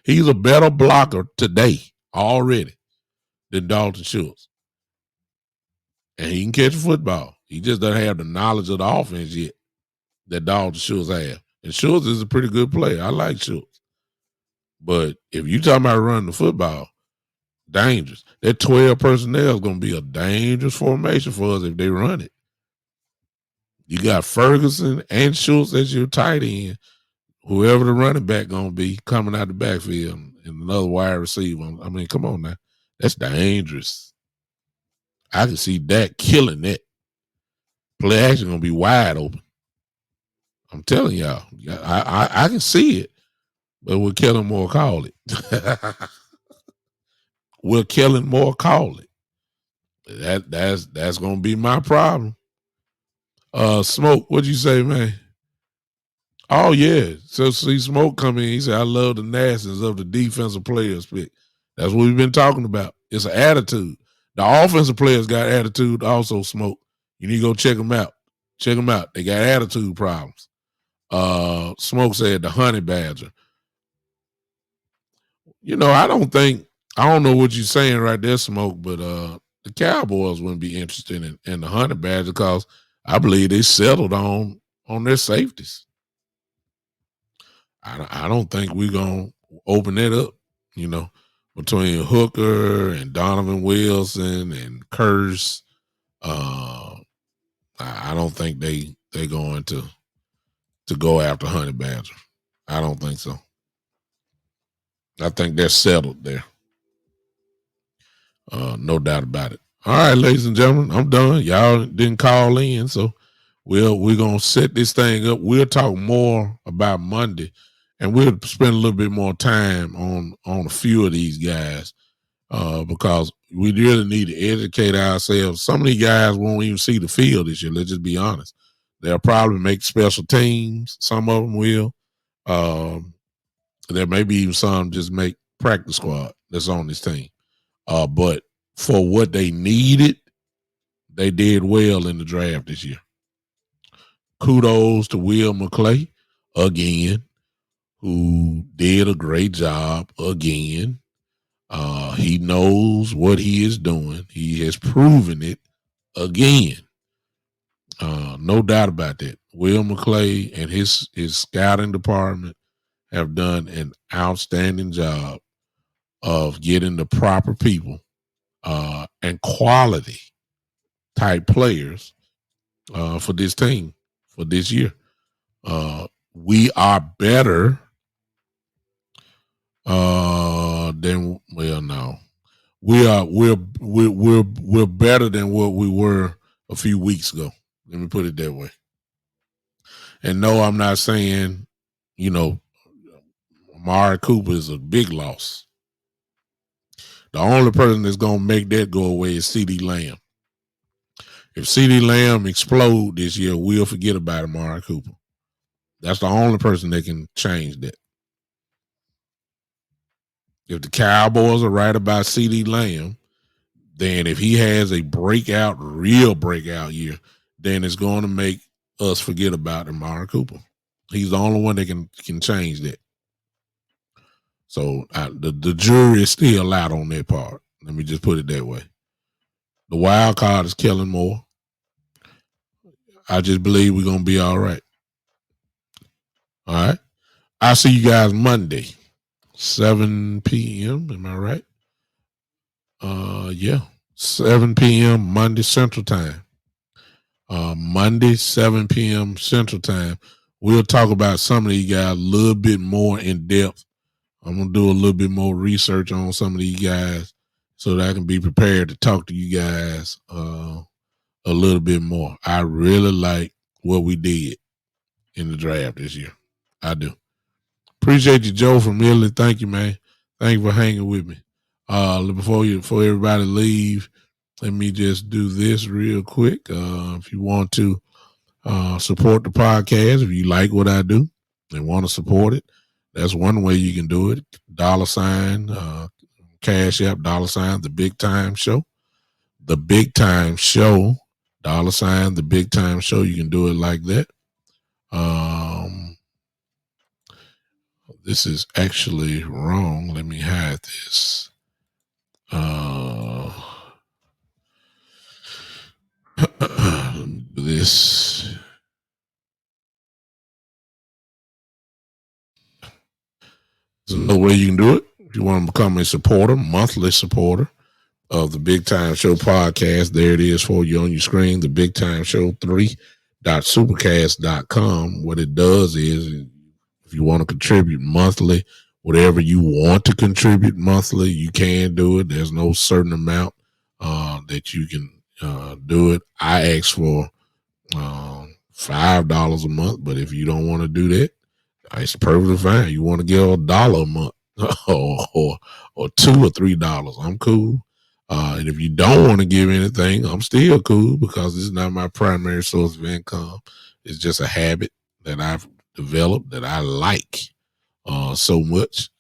He's a better blocker today already than Dalton Schultz. And he can catch a football. He just doesn't have the knowledge of the offense yet that Dalton Schultz has. And Schultz is a pretty good player. I like Schultz. But if you're talking about running the football, dangerous. That 12 personnel is going to be a dangerous formation for us if they run it. You got Ferguson and Schultz as your tight end. Whoever the running back going to be coming out the backfield and another wide receiver. I mean, come on now. That's dangerous. I can see Dak killing that. Play action going to be wide open. I'm telling y'all. I can see it. But will Kellen Moore call it? Will Kellen Moore call it? That's gonna be my problem. Smoke, what'd you say, man? Oh yeah. So see Smoke come in. He said, I love the nastiness of the defensive players pick. That's what we've been talking about. It's an attitude. The offensive players got attitude also, Smoke. You need to go check them out. Check them out. They got attitude problems. Smoke said the honey badger. I don't know what you're saying right there, Smoke, but the Cowboys wouldn't be interested in the honey badger because I believe they settled on their safeties. I don't think we're going to open it up, between Hooker and Donovan Wilson and Curse. I don't think they're going to go after honey badger. I don't think so. I think they're settled there. No doubt about it. All right, ladies and gentlemen, I'm done. Y'all didn't call in, so we're gonna set this thing up. We'll talk more about Monday, and we'll spend a little bit more time on a few of these guys because we really need to educate ourselves. Some of these guys won't even see the field this year. Let's just be honest. They'll probably make special teams. Some of them will. There may be even some just make practice squad that's on this team. But for what they needed, they did well in the draft this year. Kudos to Will McClay again, who did a great job again. He knows what he is doing. He has proven it again. No doubt about that. Will McClay and his scouting department have done an outstanding job of getting the proper people and quality type players for this team for this year. We are better than no. We're better than what we were a few weeks ago. Let me put it that way. And no, I'm not saying, Amari Cooper is a big loss. The only person that's going to make that go away is CeeDee Lamb. If CeeDee Lamb explode this year, we'll forget about Amari Cooper. That's the only person that can change that. If the Cowboys are right about CeeDee Lamb, then if he has a real breakout year, then it's going to make us forget about Amari Cooper. He's the only one that can change that. So the jury is still out on that part. Let me just put it that way. The wild card is Kellen Moore. I just believe we're going to be all right. All right. I'll see you guys Monday, 7 p.m. Am I right? Yeah. 7 p.m. Monday Central Time. Monday, 7 p.m. Central Time. We'll talk about some of these guys a little bit more in depth. I'm going to do a little bit more research on some of these guys so that I can be prepared to talk to you guys a little bit more. I really like what we did in the draft this year. I do. Appreciate you, Joe, from Italy. Thank you, man. Thank you for hanging with me. Before everybody leave, let me just do this real quick. If you want to support the podcast, if you like what I do and want to support it, that's one way you can do it. $, Cash App, $, The Big Time Show. The Big Time Show, $, The Big Time Show. You can do it like that. This is actually wrong. Let me hide this. This. There's no way you can do it. If you want to become a supporter, monthly supporter of the Big Time Show podcast, there it is for you on your screen, the Big Time Show 3.supercast.com. What it does is, if you want to contribute monthly, whatever you want to contribute monthly, you can do it. There's no certain amount that you can do it. I ask for $5 a month, but if you don't want to do that, it's perfectly fine. You want to give $1 a month or $2 or $3, I'm cool. And if you don't want to give anything, I'm still cool because this is not my primary source of income. It's just a habit that I've developed that I like. so much,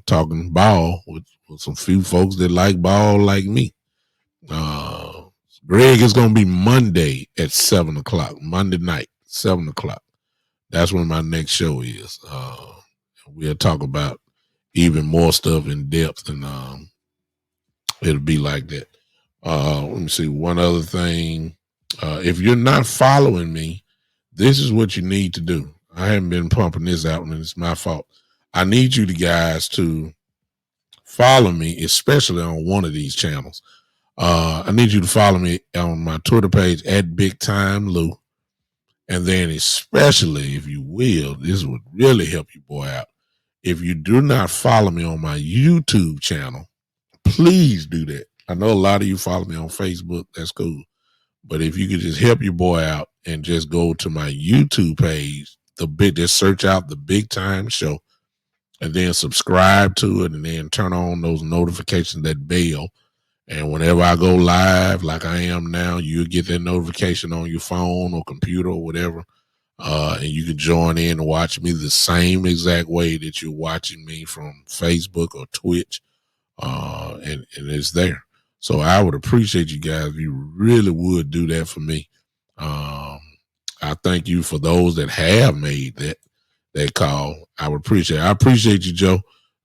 talking ball with some few folks that like ball like me. Greg is going to be Monday at 7 o'clock, Monday night, 7 o'clock. That's when my next show is. We'll talk about even more stuff in depth, and it'll be like that. Let me see. One other thing. If you're not following me, this is what you need to do. I haven't been pumping this out, and it's my fault. I need you guys to follow me, especially on one of these channels. I need you to follow me on my Twitter page at Big Time Lou. And then especially, if you will, this would really help you boy out. If you do not follow me on my YouTube channel, please do that. I know a lot of you follow me on Facebook. That's cool. But if you could just help your boy out and just go to my YouTube page, just search out the Big Time Show, and then subscribe to it, and then turn on those notifications, that bell. And whenever I go live, like I am now, you'll get that notification on your phone or computer or whatever. And you can join in and watch me the same exact way that you're watching me from Facebook or Twitch. And it's there. So I would appreciate you guys if you really would do that for me. I thank you for those that have made that call. I would appreciate it. I appreciate you, Joe.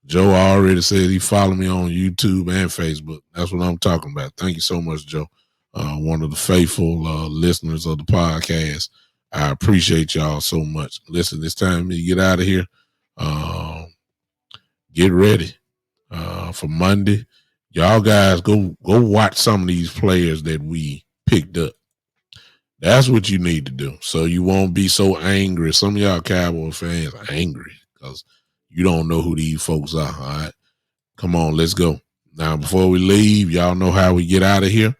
Joe already said he followed me on YouTube and Facebook. That's what I'm talking about. Thank you so much, Joe. One of the faithful listeners of the podcast. I appreciate y'all so much. Listen, it's time for me to get out of here. Get ready for Monday. Y'all guys go watch some of these players that we picked up. That's what you need to do, so you won't be so angry. Some of y'all Cowboy fans are angry because you don't know who these folks are. All right, come on, let's go. Now, before we leave, y'all know how we get out of here.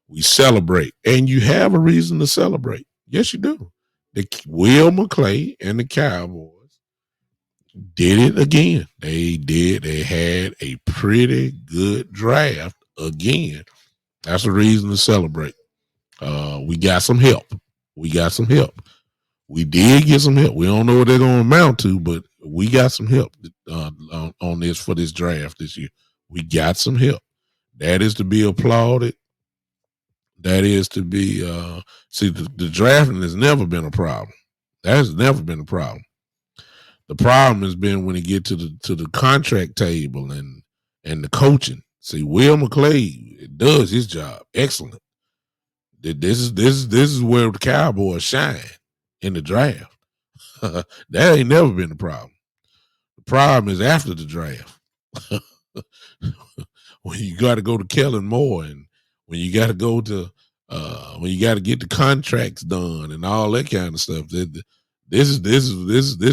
We celebrate, and you have a reason to celebrate. Yes, you do. Will McClay and the Cowboys did it again. They did. They had a pretty good draft again. That's a reason to celebrate. We got some help. We did get some help. We don't know what they're going to amount to, but we got some help on this for this draft this year. We got some help. That is to be applauded. That is to be see, the drafting has never been a problem. That has never been a problem. The problem has been when it get to the contract table and the coaching. See, Will McClay does his job excellent. This is where the Cowboys shine in the draft. That ain't never been the problem. The problem is after the draft. When you got to go to Kellen Moore, and when you got to go to when you got to get the contracts done and all that kind of stuff. This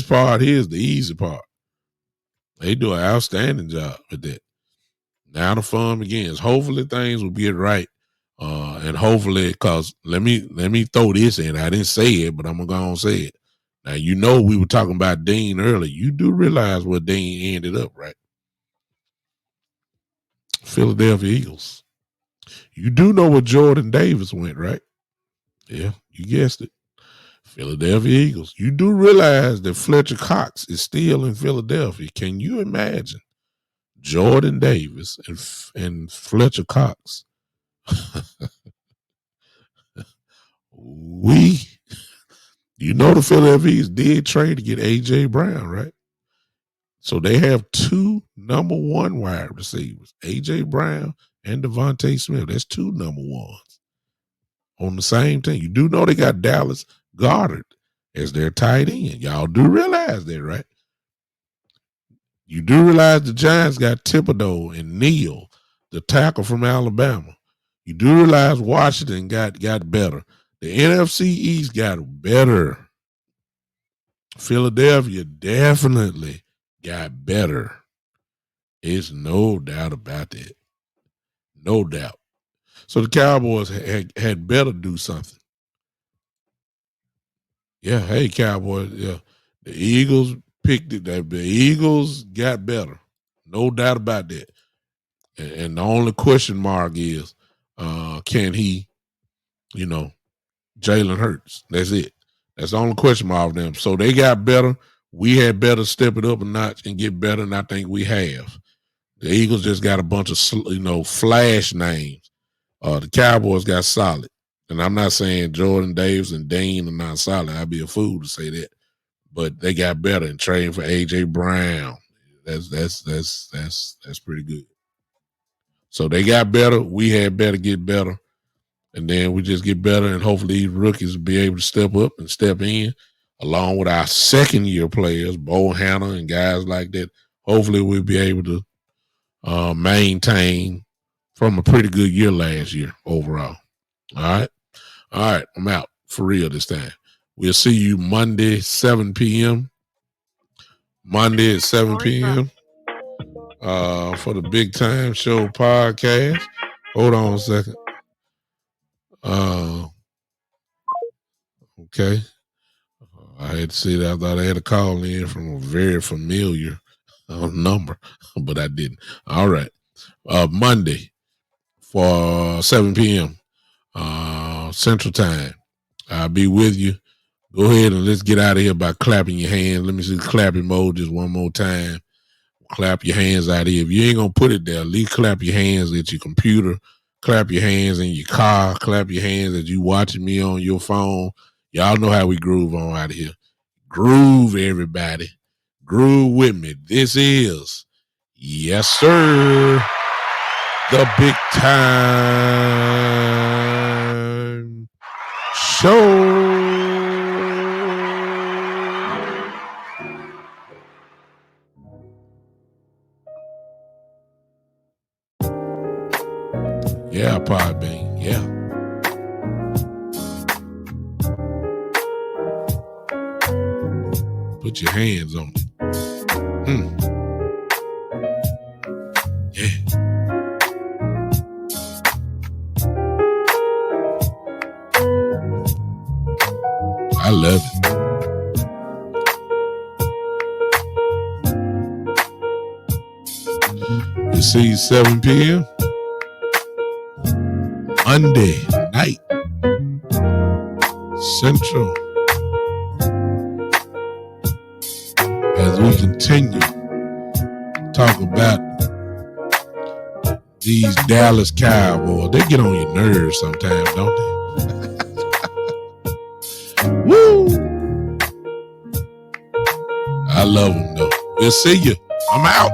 part here is the easy part. They do an outstanding job at that. Now the fun begins. Hopefully things will get right. And hopefully, because let me throw this in. I didn't say it, but I'm gonna go and say it. Now, you know, we were talking about Dean earlier. You do realize where Dean ended up, right? Philadelphia Eagles. You do know where Jordan Davis went, right? Yeah, you guessed it. Philadelphia Eagles. You do realize that Fletcher Cox is still in Philadelphia. Can you imagine Jordan Davis and Fletcher Cox? You know the Philadelphia Eagles did trade to get A.J. Brown, right? So they have two number one wide receivers, A.J. Brown and Devontae Smith. That's two number ones on the same team. You do know they got Dallas Goedert as their tight end. Y'all do realize that, right? You do realize the Giants got Thibodeau and Neal, the tackle from Alabama. You do realize Washington got better. The NFC East got better. Philadelphia definitely got better. There's no doubt about that. No doubt. So the Cowboys had better do something. Yeah, hey, Cowboys. Yeah, the Eagles picked it. The Eagles got better. No doubt about that. And the only question mark is, can he, Jalen Hurts. That's it. That's the only question mark of them. So they got better. We had better step it up a notch and get better, and I think we have. The Eagles just got a bunch of, flash names. The Cowboys got solid. And I'm not saying Jordan Davis and Dean are not solid. I'd be a fool to say that. But they got better and trained for A.J. Brown. That's pretty good. So they got better. We had better get better. And then we just get better, and hopefully these rookies will be able to step up and step in, along with our second-year players, Bo Hanna and guys like that. Hopefully we'll be able to maintain from a pretty good year last year overall. All right, I'm out for real this time. We'll see you Monday, 7 p.m. Monday at 7 p.m. For the Big Time Show podcast. Hold on a second. Okay. I had to see that. I thought I had a call in from a very familiar number, but I didn't. All right. Monday for 7 p.m. Central Time. I'll be with you. Go ahead and let's get out of here by clapping your hands. Let me see the clap emojis one more time. Clap your hands out here. If you ain't going to put it there, at least clap your hands at your computer. Clap your hands in your car. Clap your hands as you watching me on your phone. Y'all know how we groove on out of here. Groove, everybody. Groove with me. This is, yes, sir, the Big Time Show. Yeah, Podbean. Yeah. Put your hands on it. Yeah. I love it. You see 7 p.m. Monday night Central, as we continue to talk about these Dallas Cowboys. They get on your nerves sometimes, don't they? Woo! I love them though. We'll see you. I'm out.